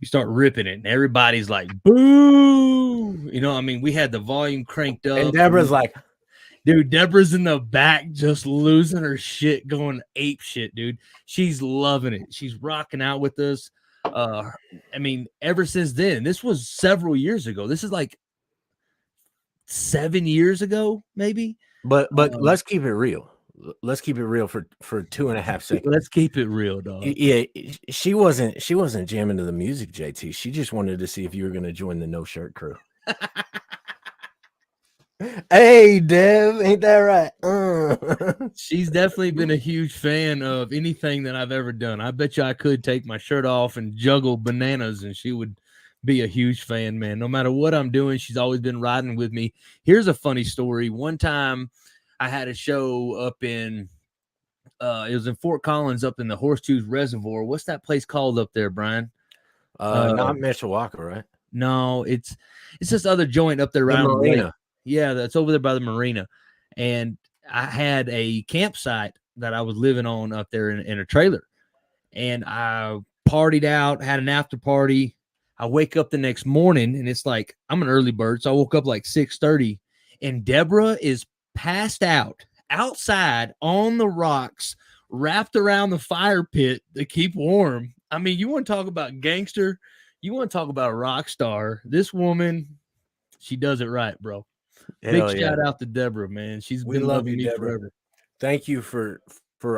we start ripping it, and everybody's like, boo! We had the volume cranked up. And Deborah's like, dude, Deborah's in the back just losing her shit, going ape shit, dude. She's loving it. She's rocking out with us. Ever since then, this was several years ago. This is like 7 years ago, maybe. but let's keep it real. let's keep it real for 2.5 seconds. Let's keep it real, dog. Yeah, she wasn't jamming to the music, JT. She just wanted to see if you were going to join the no shirt crew. Hey, Dev, ain't that right? She's definitely been a huge fan of anything that I've ever done. I bet you I could take my shirt off and juggle bananas, and she would be a huge fan, man. No matter what I'm doing, she's always been riding with me. Here's a funny story. One time I had a show up in it was in Fort Collins, up in the Horseshoes Reservoir. What's that place called up there, Brian? Not Mishawaka, right? No, it's this other joint up there around the marina. lake. Yeah, that's over there by the marina. And I had a campsite that I was living on up there in a trailer. And I partied out, had an after party. I wake up the next morning, and it's like, I'm an early bird, so I woke up like 6:30, and Deborah is passed out outside on the rocks, wrapped around the fire pit to keep warm. I mean, you want to talk about gangster? You want to talk about a rock star? This woman, she does it right, bro. Hell Big shout out to Deborah, man. She's We been love loving you, me Deborah. forever. Thank you for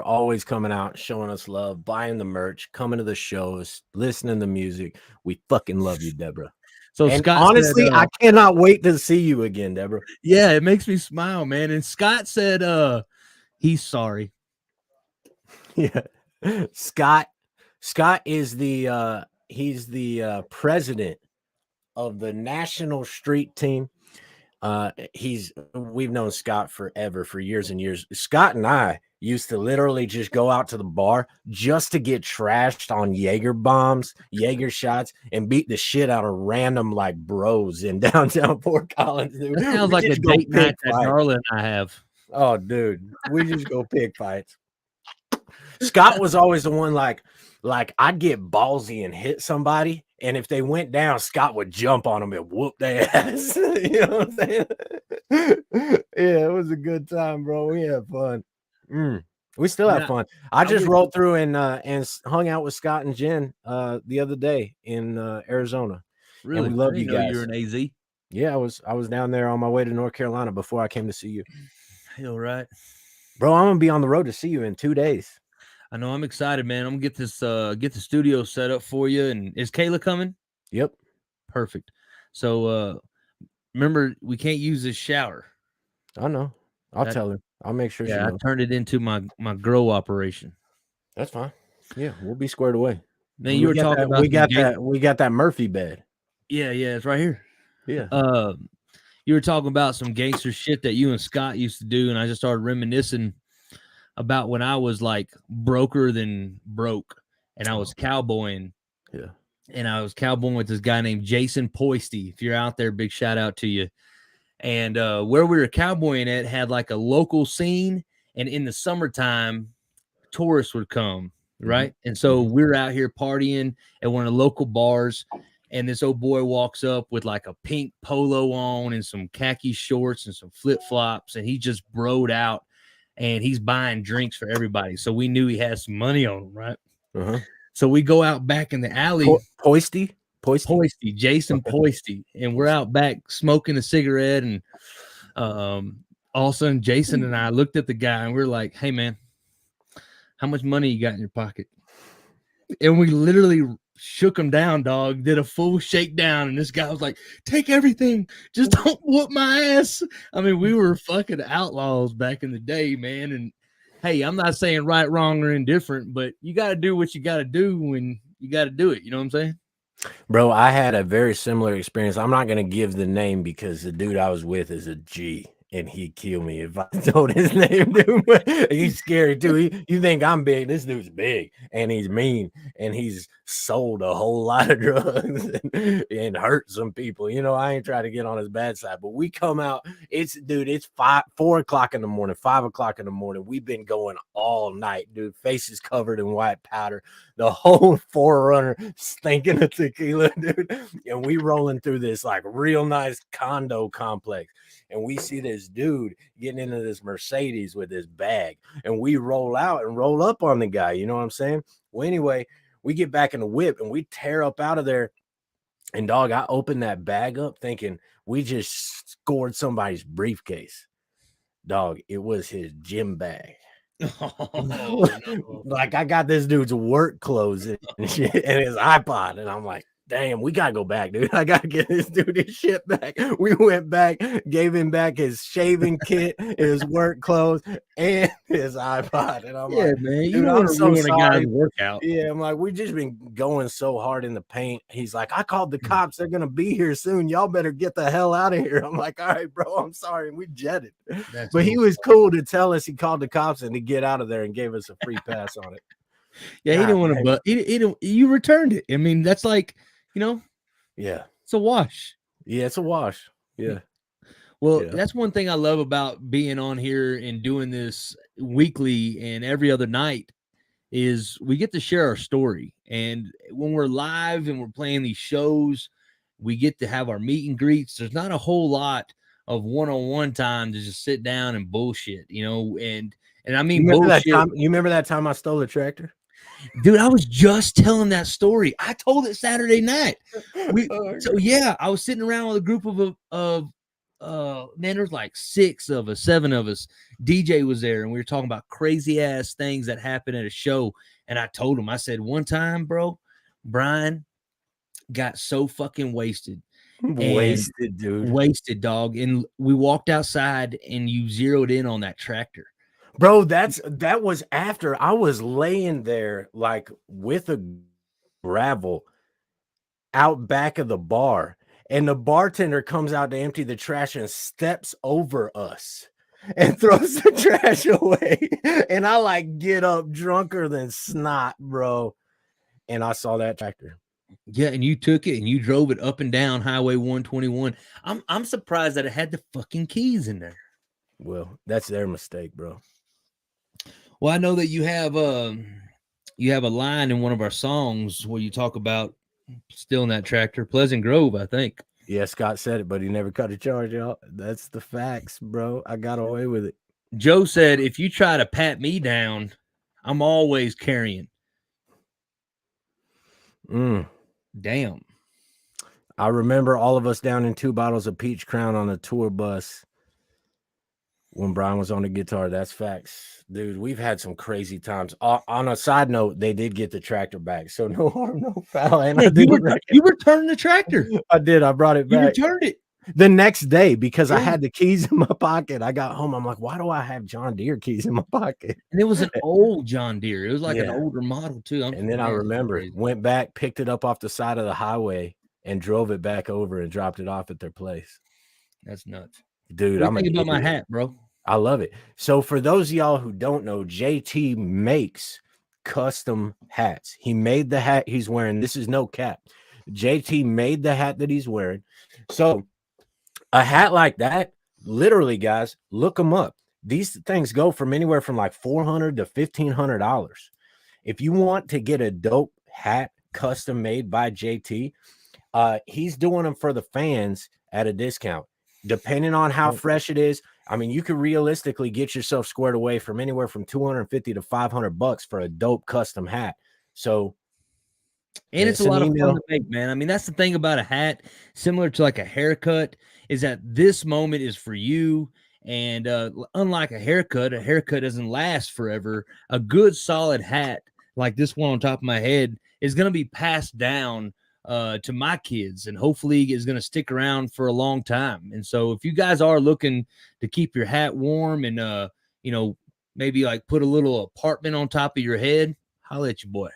always coming out, showing us love, buying the merch, coming to the shows, listening to music. We fucking love you, Deborah. So And Scott honestly, said, I cannot wait to see you again, Deborah. yeah, it makes me smile, man. And Scott said he's sorry. Yeah. Scott is the he's the president of the national street team. We've known Scott forever, for years and years. Scott and I used to literally just go out to the bar just to get trashed on Jaeger bombs, Jaeger shots, and beat the shit out of random like bros in downtown Fort Collins. Dude. That sounds We like a just go date night pick that fights. Darla and I have. Oh, dude, we just go pick fights. Scott was always the one like I'd get ballsy and hit somebody, and if they went down, Scott would jump on them and whoop their ass. You know what I'm saying? Yeah, it was a good time, bro. We had fun. We still have fun. I just rolled through and hung out with Scott and Jen the other day in Arizona. Really? And we love I you didn't know guys. you're an AZ. Yeah, I was down there on my way to North Carolina before I came to see you. Hell right. Bro, I'm gonna be on the road to see you in 2 days. I know, I'm excited, man. I'm gonna get this get the studio set up for you. And is Kayla coming? Yep. Perfect. So remember, we can't use this shower. I know. I'll tell her. I'll make sure she Yeah, I knows. turned it into my grow operation. That's fine. Yeah, we'll be squared away. Man, you were talking about we got that Murphy bed. Yeah, it's right here. Yeah. You were talking about some gangster shit that you and Scott used to do, and I just started reminiscing about when I was like broker than broke, and I was cowboying. Yeah. And I was cowboying with this guy named Jason Poisty. If you're out there, big shout out to you. And where we were cowboying at had like a local scene, and in the summertime, tourists would come, right? Mm-hmm. And so we're out here partying at one of the local bars, and this old boy walks up with like a pink polo on and some khaki shorts and some flip-flops, and he just broed out, and he's buying drinks for everybody. So we knew he had some money on him, right? Uh-huh. So we go out back in the alley. Poisty, Jason Poisty. And we're out back smoking a cigarette. And all of a sudden, Jason and I looked at the guy and we're like, hey, man, how much money you got in your pocket? And we literally shook him down, dog, did a full shakedown. And this guy was like, take everything. Just don't whoop my ass. I mean, we were fucking outlaws back in the day, man. And hey, I'm not saying right, wrong, or indifferent, but you got to do what you got to do when you got to do it. You know what I'm saying? Bro, I had a very similar experience. I'm not going to give the name because the dude I was with is a G, and he'd kill me if I told his name, dude. He's scary, too. You think I'm big. This dude's big, and he's mean, and he's sold a whole lot of drugs and hurt some people. You know, I ain't trying to get on his bad side, but we come out. It's 4 o'clock in the morning, 5 o'clock in the morning. We've been going all night, dude. Faces covered in white powder. The whole Forerunner stinking of tequila, dude. And we rolling through this like real nice condo complex. And we see this dude getting into this Mercedes with his bag. And we roll out and roll up on the guy. You know what I'm saying? Well, anyway, we get back in the whip and we tear up out of there. And dog, I opened that bag up thinking we just scored somebody's briefcase. Dog, it was his gym bag. Oh, no. Like I got this dude's work clothes and shit and his iPod, and I'm like, damn, we gotta go back, dude. I gotta get this dude his shit back. We went back, gave him back his shaving kit, his work clothes, and his iPod. And I'm Yeah, like, man, you dude, don't I'm want to so ruin a guy's sorry. workout. Yeah, I'm like, we just been going so hard in the paint. He's like, I called the cops. They're gonna be here soon. Y'all better get the hell out of here. I'm like, all right, bro, I'm sorry. And we jetted. That's But he no was fun. cool to tell us he called the cops and to get out of there and gave us a free pass on it. Yeah, he God didn't want to, dang. but he didn't. You returned it. I mean, that's like, Yeah. it's a wash. Yeah, it's a wash. Yeah. Well, Yeah. that's one thing I love about being on here and doing this weekly and every other night is we get to share our story. And when we're live and we're playing these shows, we get to have our meet and greets. There's not a whole lot of one-on-one time to just sit down and bullshit, and I You mean remember that bullshit. time? You remember that time I stole a tractor? Dude, I was just telling that story. I told it Saturday night. I was sitting around with a group of man, there's like 7 of us. DJ was there, and we were talking about crazy ass things that happened at a show. And I told him, I said, one time, bro, Brian got so fucking wasted. Wasted, dude. Wasted, dog. And we walked outside and you zeroed in on that tractor. Bro, that was after I was laying there like with a gravel out back of the bar, and the bartender comes out to empty the trash and steps over us and throws the trash away. And I like get up drunker than snot, bro. And I saw that tractor. Yeah, and you took it and you drove it up and down Highway 121. I'm surprised that it had the fucking keys in there. Well, that's their mistake, bro. Well, I know that you have a line in one of our songs where you talk about stealing that tractor, Pleasant Grove, I think. Yeah, Scott said it, but he never cut a charge, y'all. That's the facts, bro. I got away with it. Joe said, if you try to pat me down, I'm always carrying. Damn. I remember all of us down in 2 bottles of Peach Crown on a tour bus when Brian was on the guitar. That's facts. Dude, we've had some crazy times. On a side note, they did get the tractor back, so no harm, no foul. And Yeah, you returned the tractor. I did. I brought it back. You returned it. The next day, because I had the keys in my pocket. I got home. I'm like, why do I have John Deere keys in my pocket? And it was an old John Deere. It was like an older model, too. And then I remember, went back, picked it up off the side of the highway, and drove it back over and dropped it off at their place. That's nuts. Dude, I'm thinking about my hat, bro. I love it. So for those of y'all who don't know, JT makes custom hats. He made the hat he's wearing. This is no cap. JT made the hat that he's wearing. So a hat like that, literally, guys, look them up. These things go from anywhere from like $400 to $1,500. If you want to get a dope hat custom made by JT, he's doing them for the fans at a discount. Depending on how fresh it is, I mean, you could realistically get yourself squared away from anywhere from $250 to $500 for a dope custom hat. So, and it's a lot of fun to make, man. I mean, that's the thing about a hat, similar to like a haircut, is that this moment is for you. And unlike a haircut doesn't last forever. A good solid hat like this one on top of my head is going to be passed down to my kids, and hopefully is going to stick around for a long time. And so if you guys are looking to keep your hat warm and maybe like put a little apartment on top of your head, holla at your boy.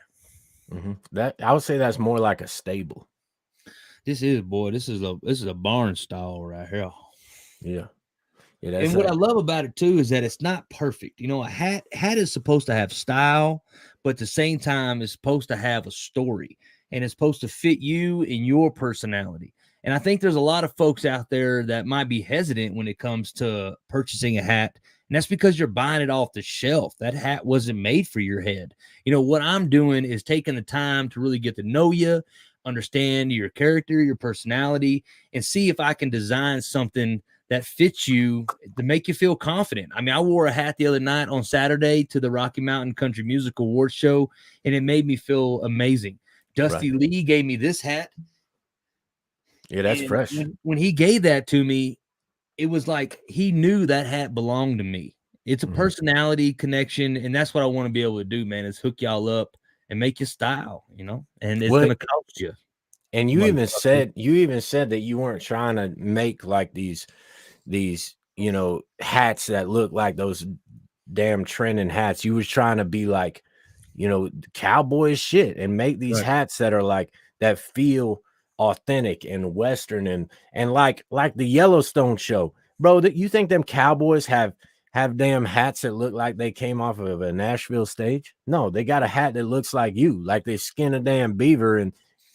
That I would say that's more like a stable. This is a barn style right here. Yeah. And what I love about it too is that it's not perfect. A hat is supposed to have style, but at the same time it's supposed to have a story. And it's supposed to fit you and your personality. And I think there's a lot of folks out there that might be hesitant when it comes to purchasing a hat. And that's because you're buying it off the shelf. That hat wasn't made for your head. What I'm doing is taking the time to really get to know you, understand your character, your personality, and see if I can design something that fits you to make you feel confident. I mean, I wore a hat the other night on Saturday to the Rocky Mountain Country Music Awards show, and it made me feel amazing. Dusty Lee gave me this hat. Yeah, that's fresh. When he gave that to me, it was like he knew that hat belonged to me. It's a personality connection, and that's what I want to be able to do, man, is hook y'all up and make you style, you know, and it's going to cost you. And you even said that you weren't trying to make like these, you know, hats that look like those damn trending hats. You was trying to be like, you know, cowboy shit and make these hats that are like, that feel authentic and Western and like the Yellowstone show, bro. That you think them cowboys have damn hats that look like they came off of a Nashville stage? No, they got a hat that looks like you, like they skinned a damn beaver and,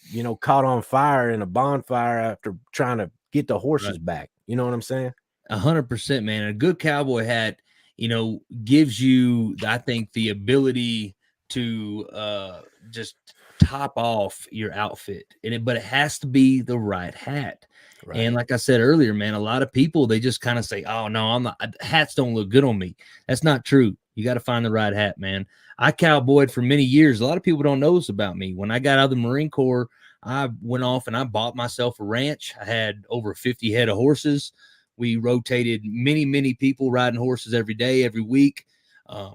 you know, caught on fire in a bonfire after trying to get the horses back. You know what I'm saying? 100%, man. A good cowboy hat, you know, gives you, I think, the ability to just top off your outfit, but it has to be the right hat. Right. And like I said earlier, man, a lot of people, they just kind of say, oh no, I'm not, hats don't look good on me. That's not true. You got to find the right hat, man. I cowboyed for many years. A lot of people don't know this about me. When I got out of the Marine Corps, I went off and I bought myself a ranch. I had over 50 head of horses. We rotated many people riding horses every day, every week.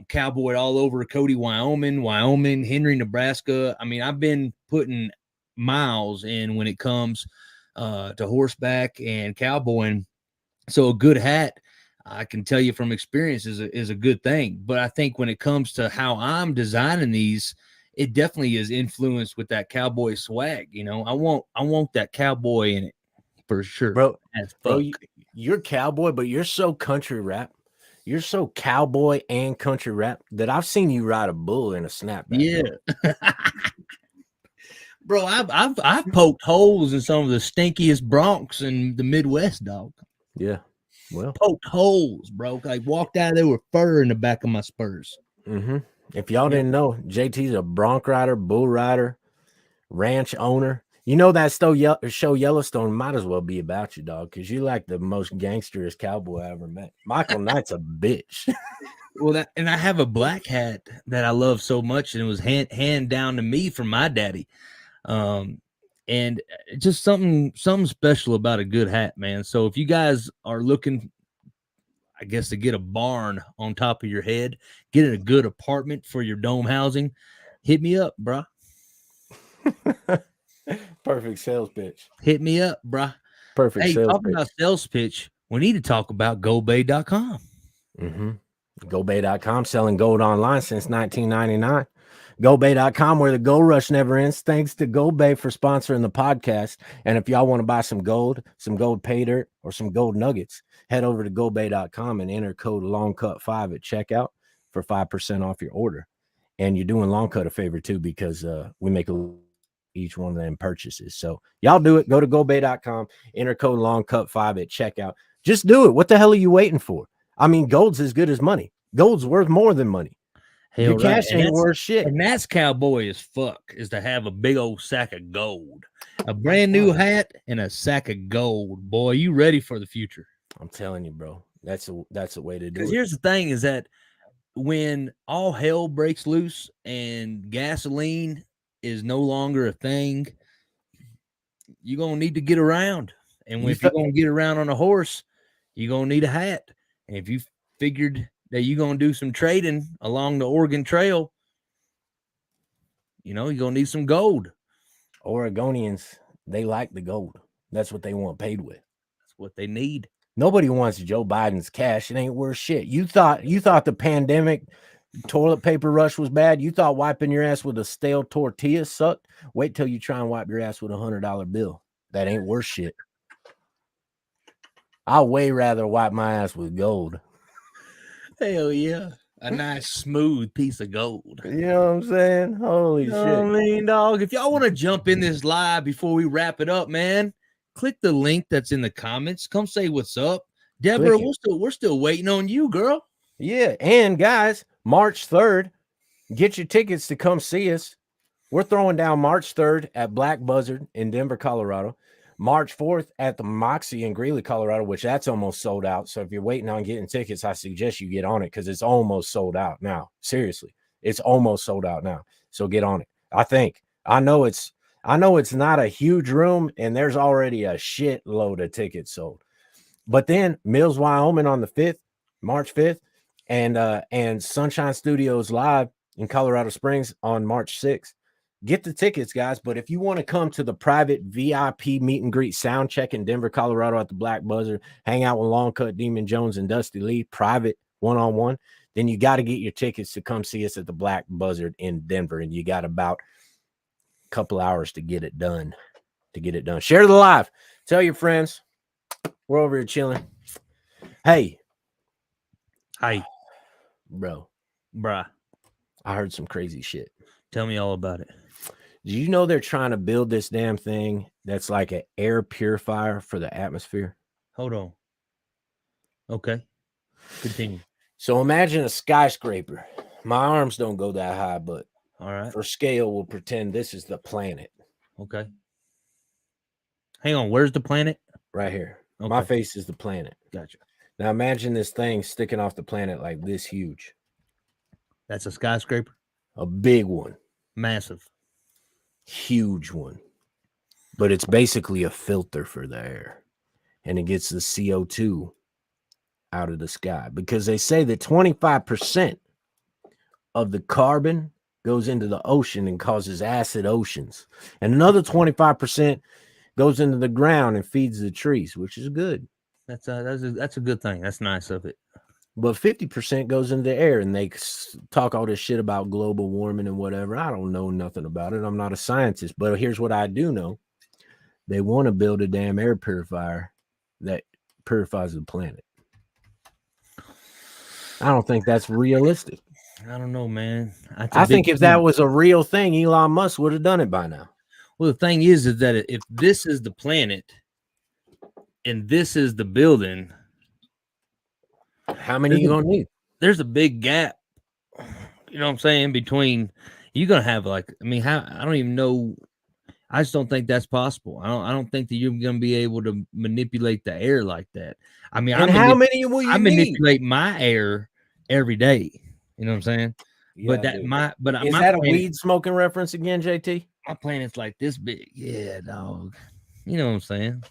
Cowboyed all over Cody, Wyoming, Henry, Nebraska. I mean, I've been putting miles in when it comes to horseback and cowboying. So a good hat, I can tell you from experience, is a good thing. But I think when it comes to how I'm designing these, it definitely is influenced with that cowboy swag. You know, I want that cowboy in it for sure, bro. You're cowboy, but you're so country rap. You're so cowboy and country rap that I've seen you ride a bull in a snapback. Yeah. Bro, I've poked holes in some of the stinkiest broncs in the Midwest, dog. Yeah. Well, poked holes, bro. Like walked out of there with fur in the back of my spurs. If y'all didn't know, JT's a bronc rider, bull rider, ranch owner. You know that show Yellowstone might as well be about you, dog, because you like the most gangsterous cowboy I ever met. Michael Knight's a bitch. Well, and I have a black hat that I love so much, and it was hand down to me from my daddy. And just something special about a good hat, man. So if you guys are looking, I guess, to get a barn on top of your head, get a good apartment for your dome housing, hit me up, bro. Perfect sales pitch. Hit me up, bro. Perfect sales pitch. Talking about sales pitch, we need to talk about GoBay.com. GoBay.com, selling gold online since 1999. GoBay.com, where the gold rush never ends. Thanks to GoBay for sponsoring the podcast. And if y'all want to buy some gold pay dirt, or some gold nuggets, head over to GoBay.com and enter code LongCut5 at checkout for 5% off your order. And you're doing Long Cut a favor too, because we make each one of them purchases. So y'all do it. Go to GoBay.com, enter code LongCut5 at checkout. Just do it. What the hell are you waiting for? I mean, gold's as good as money. Gold's worth more than money. Hell, your cash ain't worth shit. And that's cowboy as fuck, is to have a big old sack of gold, a brand new hat and a sack of gold. Boy, you ready for the future? I'm telling you, bro. That's a way to do it. Here's the thing: is that when all hell breaks loose and gasoline is no longer a thing, you're gonna need to get around. And if you're gonna get around on a horse, you're gonna need a hat. And if you figured that you're gonna do some trading along the Oregon Trail, you know, you're gonna need some gold. Oregonians, they like the gold. That's what they want paid with. That's what they need. Nobody wants Joe Biden's cash. It ain't worth shit. You thought the pandemic toilet paper rush was bad? You thought wiping your ass with a stale tortilla sucked? Wait till you try and wipe your ass with $100 bill. That ain't worth shit. I'll way rather wipe my ass with gold. Hell yeah. A nice smooth piece of gold. You know what I'm saying? Holy shit. I mean, dog, if y'all want to jump in this live before we wrap it up, man, click the link that's in the comments. Come say what's up. Deborah, we're still waiting on you, girl. Yeah, and guys, March 3rd, get your tickets to come see us. We're throwing down March 3rd at Black Buzzard in Denver, Colorado. March 4th at the Moxie in Greeley, Colorado, which that's almost sold out. So if you're waiting on getting tickets, I suggest you get on it, because it's almost sold out now. Seriously, it's almost sold out now. So get on it. I know it's not a huge room, and there's already a shitload of tickets sold. But then Mills, Wyoming on the 5th, March 5th, and Sunshine Studios live in Colorado Springs on March 6th. Get the tickets, guys. But if you want to come to the private VIP meet and greet sound check in Denver, Colorado at the Black Buzzard, hang out with Long Cut, Demon Jones, and Dusty Lee, private one-on-one, then you got to get your tickets to come see us at the Black Buzzard in Denver. And you got about a couple hours to get it done. Share the live. Tell your friends. We're over here chilling. Hey. Hi, Bro. bruh. I heard some crazy shit. Tell me all about it. Do you know they're trying to build this damn thing that's like an air purifier for the atmosphere? Hold on. Okay. Continue. So imagine a skyscraper. My arms don't go that high, but All right. for scale, we'll pretend this is the planet Okay. Hang on. Where's the planet? right here. Okay. My face is the planet. Gotcha. Now imagine this thing sticking off the planet like this huge. That's a skyscraper. A big one. Massive. Huge one. But it's basically a filter for the air. And it gets the CO2 out of the sky. Because they say that 25% of the carbon goes into the ocean and causes acid oceans. And another 25% goes into the ground and feeds the trees, which is good. That's a good thing. That's nice of it. But 50% goes into the air, and they talk all this shit about global warming and whatever. I don't know nothing about it. I'm not a scientist, but here's what I do know. They want to build a damn air purifier that purifies the planet. I don't think that's realistic. I don't know, man. I think if that was a real thing, Elon Musk would have done it by now. Well, the thing is that if this is the planet and this is the building, how many are you gonna need? There's a big gap. You know what I'm saying? Between you're gonna have I don't even know. I just don't think that's possible. I don't think that you're gonna be able to manipulate the air like that. I mean, and how many will you I need? manipulate my air every day. You know what I'm saying? Yeah, but is my that a weed smoking reference again, JT? My planet's like this big. Yeah, dog. You know what I'm saying?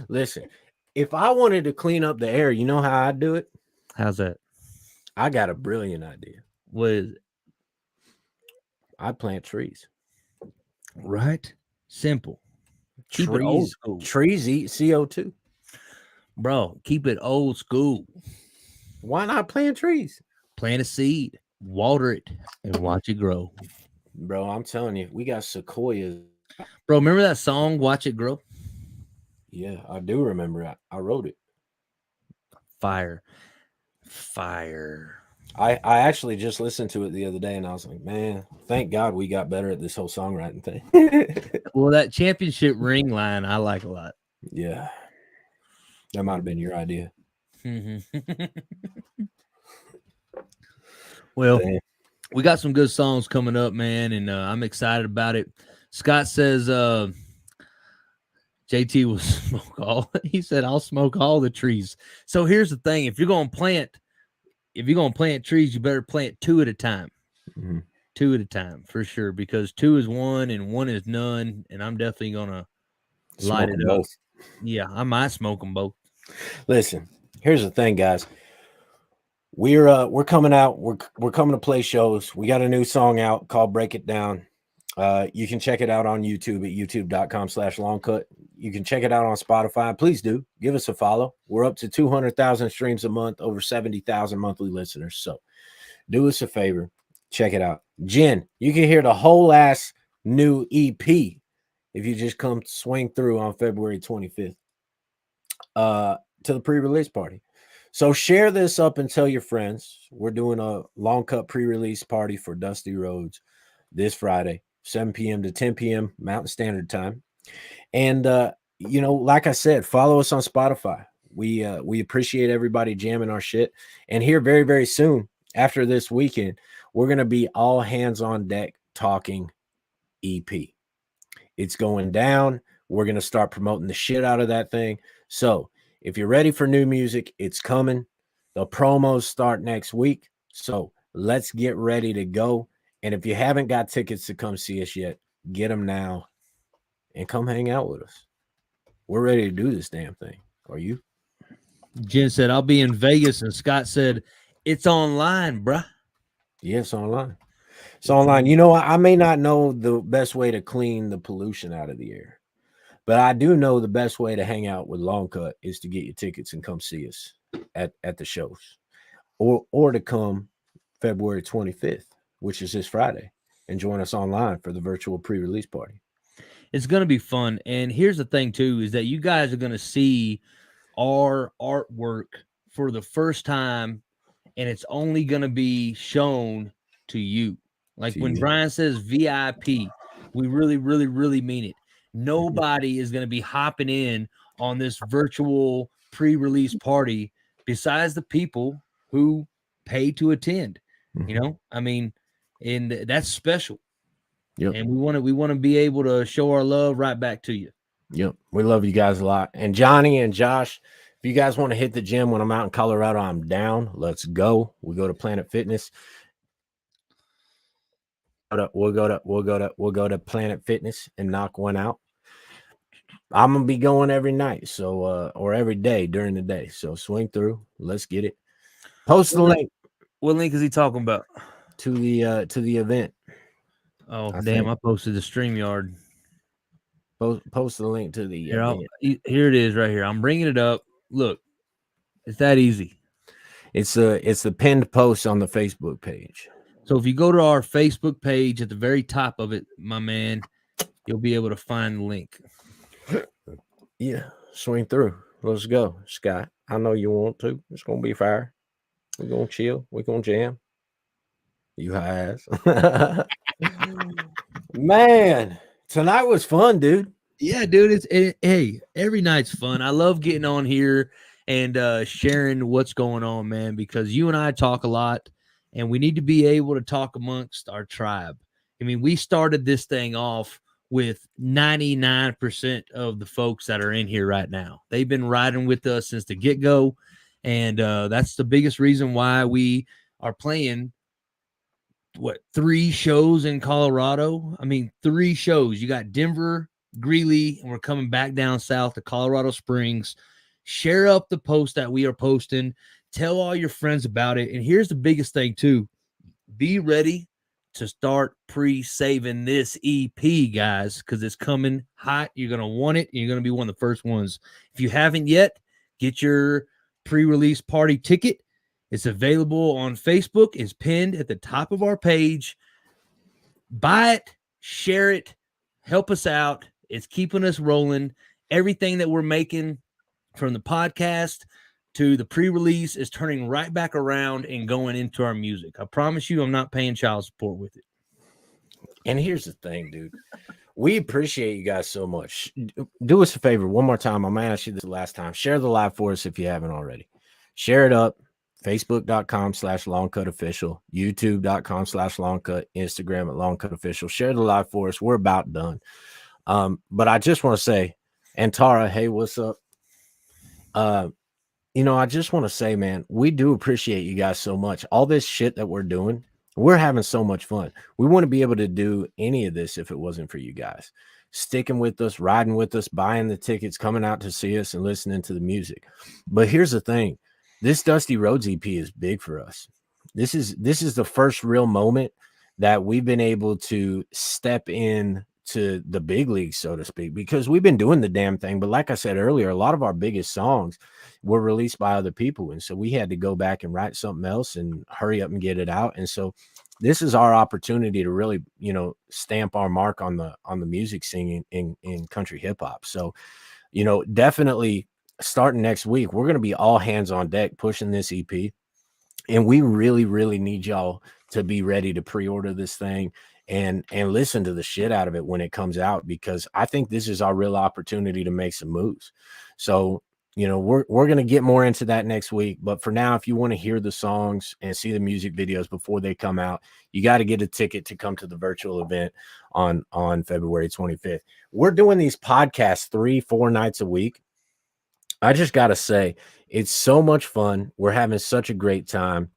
Listen, if I wanted to clean up the air, you know how I do it? How's that? I got a brilliant idea. What is it? I plant trees. Right? Simple. Keep it old school. Trees eat CO2. Bro, keep it old school. Why not plant trees? Plant a seed, water it, and watch it grow. Bro, I'm telling you, we got sequoias. Bro, remember that song, Watch It Grow? Yeah, I do remember it. I wrote it. Fire. I actually just listened to it the other day, and I was like, man, thank God we got better at this whole songwriting thing. Well, that championship ring line I like a lot. Yeah. That might have been your idea. Well, we got some good songs coming up, man, and I'm excited about it. Scott says JT will smoke all. He said, I'll smoke all the trees. So here's the thing. If you're going to plant trees, you better plant two at a time. Mm-hmm. Two at a time, for sure, because two is one and one is none, and I'm definitely going to light it up. Both. Yeah, I might smoke them both. Listen, here's the thing, guys. We're coming out. We're coming to play shows. We got a new song out called Break It Down. You can check it out on YouTube at youtube.com/longcut. You can check it out on Spotify. Please do give us a follow. We're up to 200,000 streams a month, over 70,000 monthly listeners. So do us a favor. Check it out. Jen, you can hear the whole ass new EP if you just come swing through on February 25th to the pre-release party. So share this up and tell your friends. We're doing a Long Cut pre-release party for Dusty Rhodes this Friday, 7 p.m. to 10 p.m. Mountain Standard Time. And, like I said, follow us on Spotify. We appreciate everybody jamming our shit. And here very, very soon, after this weekend, we're going to be all hands on deck talking EP. It's going down. We're going to start promoting the shit out of that thing. So if you're ready for new music, it's coming. The promos start next week. So let's get ready to go. And if you haven't got tickets to come see us yet, get them now and come hang out with us. We're ready to do this damn thing. Are you? Jen said, I'll be in Vegas. And Scott said, It's online, bruh. Yes, online. It's online. You know, I may not know the best way to clean the pollution out of the air, but I do know the best way to hang out with Long Cut is to get your tickets and come see us at the shows, or to come February 25th, which is this Friday, and join us online for the virtual pre-release party. It's going to be fun. And here's the thing, too, is that you guys are going to see our artwork for the first time, and it's only going to be shown to you. Like when Brian says VIP, we really, really, really mean it. Nobody is going to be hopping in on this virtual pre-release party besides the people who pay to attend. You know, I mean, and that's special. Yep. And we want to be able to show our love right back to you. Yep. We love you guys a lot. And Johnny and Josh, if you guys want to hit the gym when I'm out in Colorado, I'm down. Let's go. We go to Planet Fitness. We'll go to Planet Fitness and knock one out. I'm gonna be going every night, so or every day during the day. So swing through. Let's get it. Post the link. What link is he talking about? To the event. Oh, damn, I posted the StreamYard. Post the link to the event. Here it is right here. I'm bringing it up. Look, it's that easy. It's the pinned post on the Facebook page. So if you go to our Facebook page at the very top of it, my man, you'll be able to find the link. Yeah, swing through. Let's go, Scott. I know you want to. It's gonna be fire. We're gonna chill. We're gonna jam. You high ass. Man, tonight was fun, dude. Yeah, dude. Hey, every night's fun. I love getting on here and sharing what's going on, man, because you and I talk a lot, and we need to be able to talk amongst our tribe. I mean, we started this thing off with 99% of the folks that are in here right now. They've been riding with us since the get-go, and that's the biggest reason why we are playing 3 shows in Colorado. I mean, 3 shows. You got Denver, Greeley, and we're coming back down south to Colorado Springs. Share up the post that we are posting. Tell all your friends about it. And here's the biggest thing too. Be ready to start pre-saving this EP, guys, because it's coming hot. You're going to want it. And you're going to be one of the first ones. If you haven't yet, get your pre-release party ticket. It's available on Facebook. It's pinned at the top of our page. Buy it, share it, help us out. It's keeping us rolling. Everything that we're making from the podcast to the pre-release is turning right back around and going into our music. I promise you I'm not paying child support with it. And here's the thing, dude. We appreciate you guys so much. Do us a favor one more time. I'm going to ask you this last time. Share the live for us if you haven't already. Share it up. Facebook.com/longcutofficial, YouTube.com/longcut, Instagram at longcutofficial. Share the live for us. We're about done. But I just want to say, and Tara, hey, what's up? I just want to say, man, we do appreciate you guys so much. All this shit that we're doing, we're having so much fun. We wouldn't be able to do any of this if it wasn't for you guys sticking with us, riding with us, buying the tickets, coming out to see us and listening to the music. But here's the thing. This Dusty Roads EP is big for us. This is the first real moment that we've been able to step in to the big leagues, so to speak, because we've been doing the damn thing. But like I said earlier, a lot of our biggest songs were released by other people. And so we had to go back and write something else and hurry up and get it out. And so this is our opportunity to really, stamp our mark on the music scene in country hip hop. So, definitely starting next week, we're going to be all hands on deck pushing this EP. And we really, really need y'all to be ready to pre-order this thing and listen to the shit out of it when it comes out, because I think this is our real opportunity to make some moves. So, we're going to get more into that next week. But for now, if you want to hear the songs and see the music videos before they come out, you got to get a ticket to come to the virtual event on February 25th. We're doing these podcasts 3-4 nights a week. I just got to say, it's so much fun. We're having such a great time.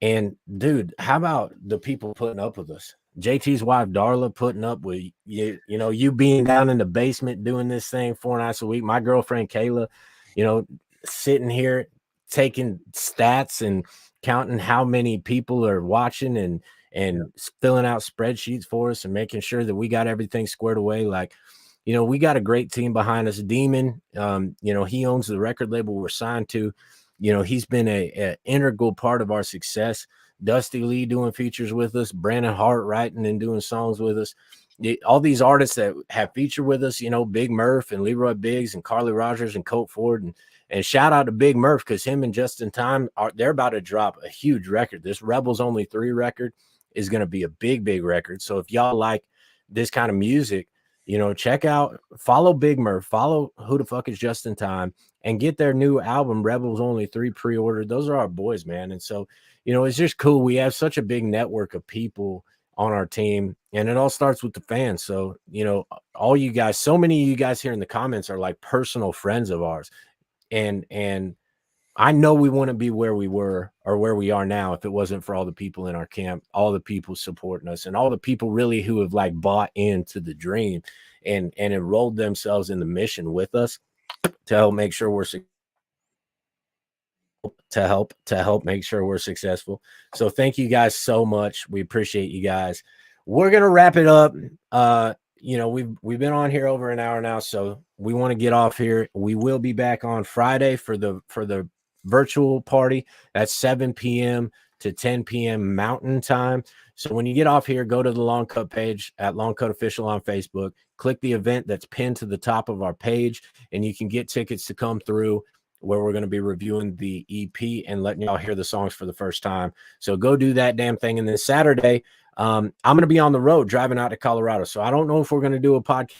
And dude, how about the people putting up with us? JT's wife, Darla, putting up with you being down in the basement doing this thing 4 nights a week. My girlfriend, Kayla, sitting here taking stats and counting how many people are watching and filling out spreadsheets for us and making sure that we got everything squared away. Like, you know, we got a great team behind us. Demon, you know, he owns the record label we're signed to. You know, he's been a integral part of our success. Dusty Lee doing features with us, Brandon Hart writing and doing songs with us. All these artists that have featured with us, you know, Big Murph and Leroy Biggs and Carly Rogers and Colt Ford. And shout out to Big Murph, because him and Just in Time, they're about to drop a huge record. This Rebels Only 3 record is going to be a big, big record. So if y'all like this kind of music, you know, check out, follow Big Murph, follow Who the Fuck is Just in Time, and get their new album, Rebels Only 3, pre-ordered. Those are our boys, man. And so, you know, it's just cool. We have such a big network of people on our team, and it all starts with the fans. So, you know, all you guys, so many of you guys here in the comments are like personal friends of ours. And I know we wouldn't be where we were or where we are now if it wasn't for all the people in our camp, all the people supporting us, and all the people really who have like bought into the dream and enrolled themselves in the mission with us to help make sure we're make sure we're successful. So thank you guys so much. We appreciate you guys. We're gonna wrap it up. You know, we've been on here over an hour now, so we want to get off here. We will be back on Friday for the virtual party at 7 p.m. to 10 p.m. Mountain Time. So when you get off here, go to the Long Cut page at Long Cut Official on Facebook, click the event that's pinned to the top of our page, and you can get tickets to come through where we're going to be reviewing the EP and letting y'all hear the songs for the first time. So go do that damn thing. And then Saturday, I'm going to be on the road driving out to Colorado. So I don't know if we're going to do a podcast.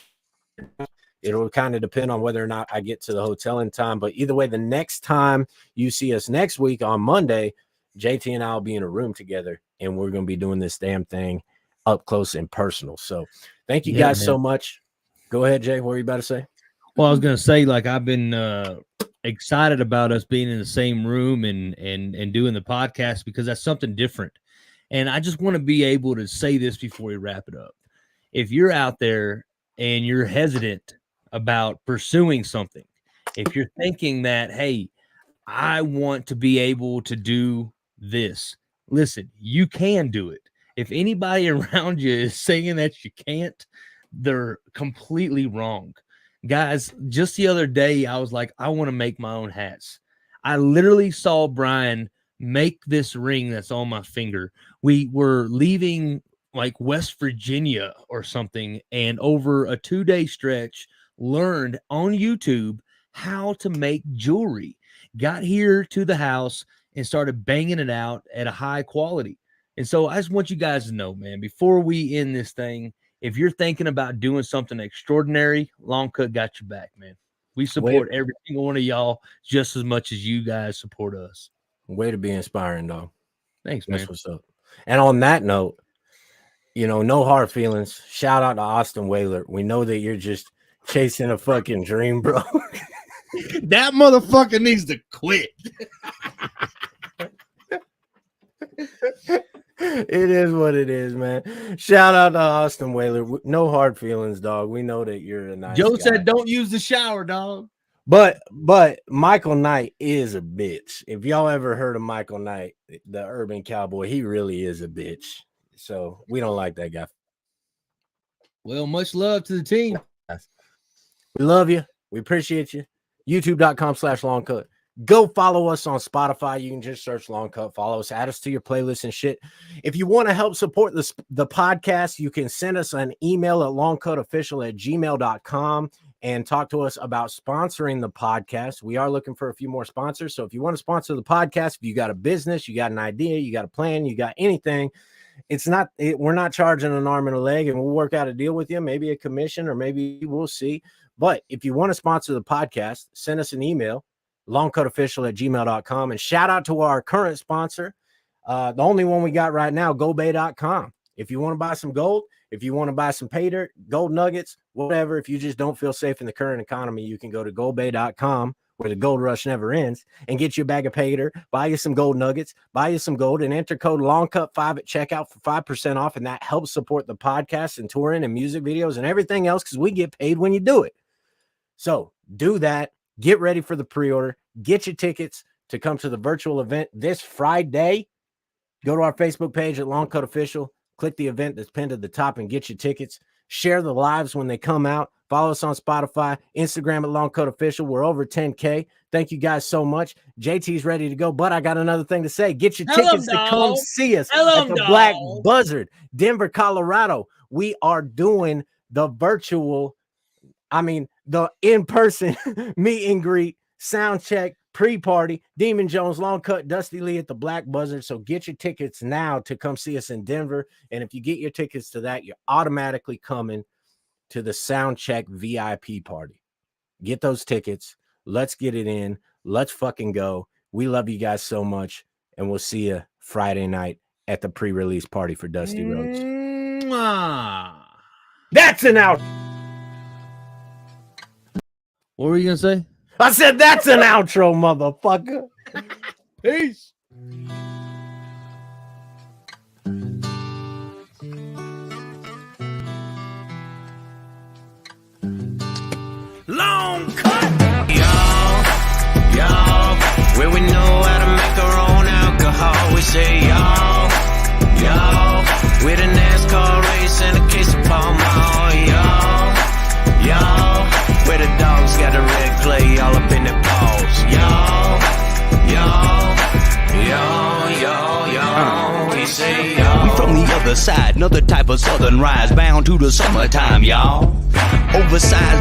It'll kind of depend on whether or not I get to the hotel in time. But either way, the next time you see us next week on Monday, JT and I will be in a room together, and we're going to be doing this damn thing up close and personal. So thank you guys so much. Go ahead, Jay. What were you about to say? Well, I was going to say, like, I've been excited about us being in the same room and doing the podcast, because that's something different. And I just want to be able to say this before we wrap it up. If you're out there and you're hesitant about pursuing something, if you're thinking that, hey, I want to be able to do this, listen, you can do it. If anybody around you is saying that you can't, they're completely wrong. Guys, just the other day, I was like, I want to make my own hats. I literally saw Brian make this ring that's on my finger. We were leaving like West Virginia or something, and over a 2-day stretch, learned on YouTube how to make jewelry. Got here to the house and started banging it out at a high quality. And so I just want you guys to know, man, before we end this thing, if you're thinking about doing something extraordinary, Long Cut got your back, man. We support every single one of y'all just as much as you guys support us. Way to be inspiring, dog. Thanks, man. That's what's up. And on that note, you know, no hard feelings. Shout out to Austin Whaler. We know that you're just chasing a fucking dream, bro. That motherfucker needs to quit. It is what it is, man. Shout out to Austin Whaler. No hard feelings, dog. We know that you're a nice Joe guy. said, don't use the shower, dog. But Michael Knight is a bitch. If y'all ever heard of Michael Knight, the urban cowboy, he really is a bitch. So we don't like that guy. Well, much love to the team. We love you. We appreciate you. YouTube.com/longcut. Go follow us on Spotify. You can just search Long Cut. Follow us. Add us to your playlist and shit. If you want to help support the podcast, you can send us an email at longcutofficial@gmail.com and talk to us about sponsoring the podcast. We are looking for a few more sponsors. So if you want to sponsor the podcast, if you got a business, you got an idea, you got a plan, you got anything, we're not charging an arm and a leg, and we'll work out a deal with you, maybe a commission, or maybe we'll see. But if you want to sponsor the podcast, send us an email, longcutofficial@gmail.com. And shout out to our current sponsor, the only one we got right now, GoBay.com. If you want to buy some gold, if you want to buy some pay dirt, gold nuggets, whatever, if you just don't feel safe in the current economy, you can go to GoBay.com, where the gold rush never ends, and get you a bag of pay dirt, buy you some gold nuggets, buy you some gold, and enter code LONGCUT5 at checkout for 5% off. And that helps support the podcast and touring and music videos and everything else, because we get paid when you do it. So do that. Get ready for the pre-order. Get your tickets to come to the virtual event this Friday, go to our Facebook page at Long Cut Official, click the event that's pinned at the top and get your tickets. Share the lives when they come out. Follow us on Spotify, Instagram at Long Cut Official. We're over 10K. Thank you guys so much. JT's ready to go, but I got another thing to say. Get your tickets to come see us at the Black Buzzard, Denver, Colorado. We are doing the virtual, the in-person meet and greet, sound check, pre-party, Demon Jones, Long Cut, Dusty Lee at the Black Buzzard. So get your tickets now to come see us in Denver. And if you get your tickets to that, you're automatically coming to the sound check VIP party. Get those tickets. Let's get it in. Let's fucking go. We love you guys so much. And we'll see you Friday night at the pre-release party for Dusty Rhodes. That's an out. What were you gonna say? I said that's an outro, motherfucker. Peace. Long cut. Y'all, where we know how to make our own alcohol. We say y'all, with a NASCAR race and a case of Palm Mall. Y'all, where the dogs got a red clay all up in their paws. Y'all, we say y'all. We from the other side, another type of southern rise, bound to the summertime, y'all. Oversized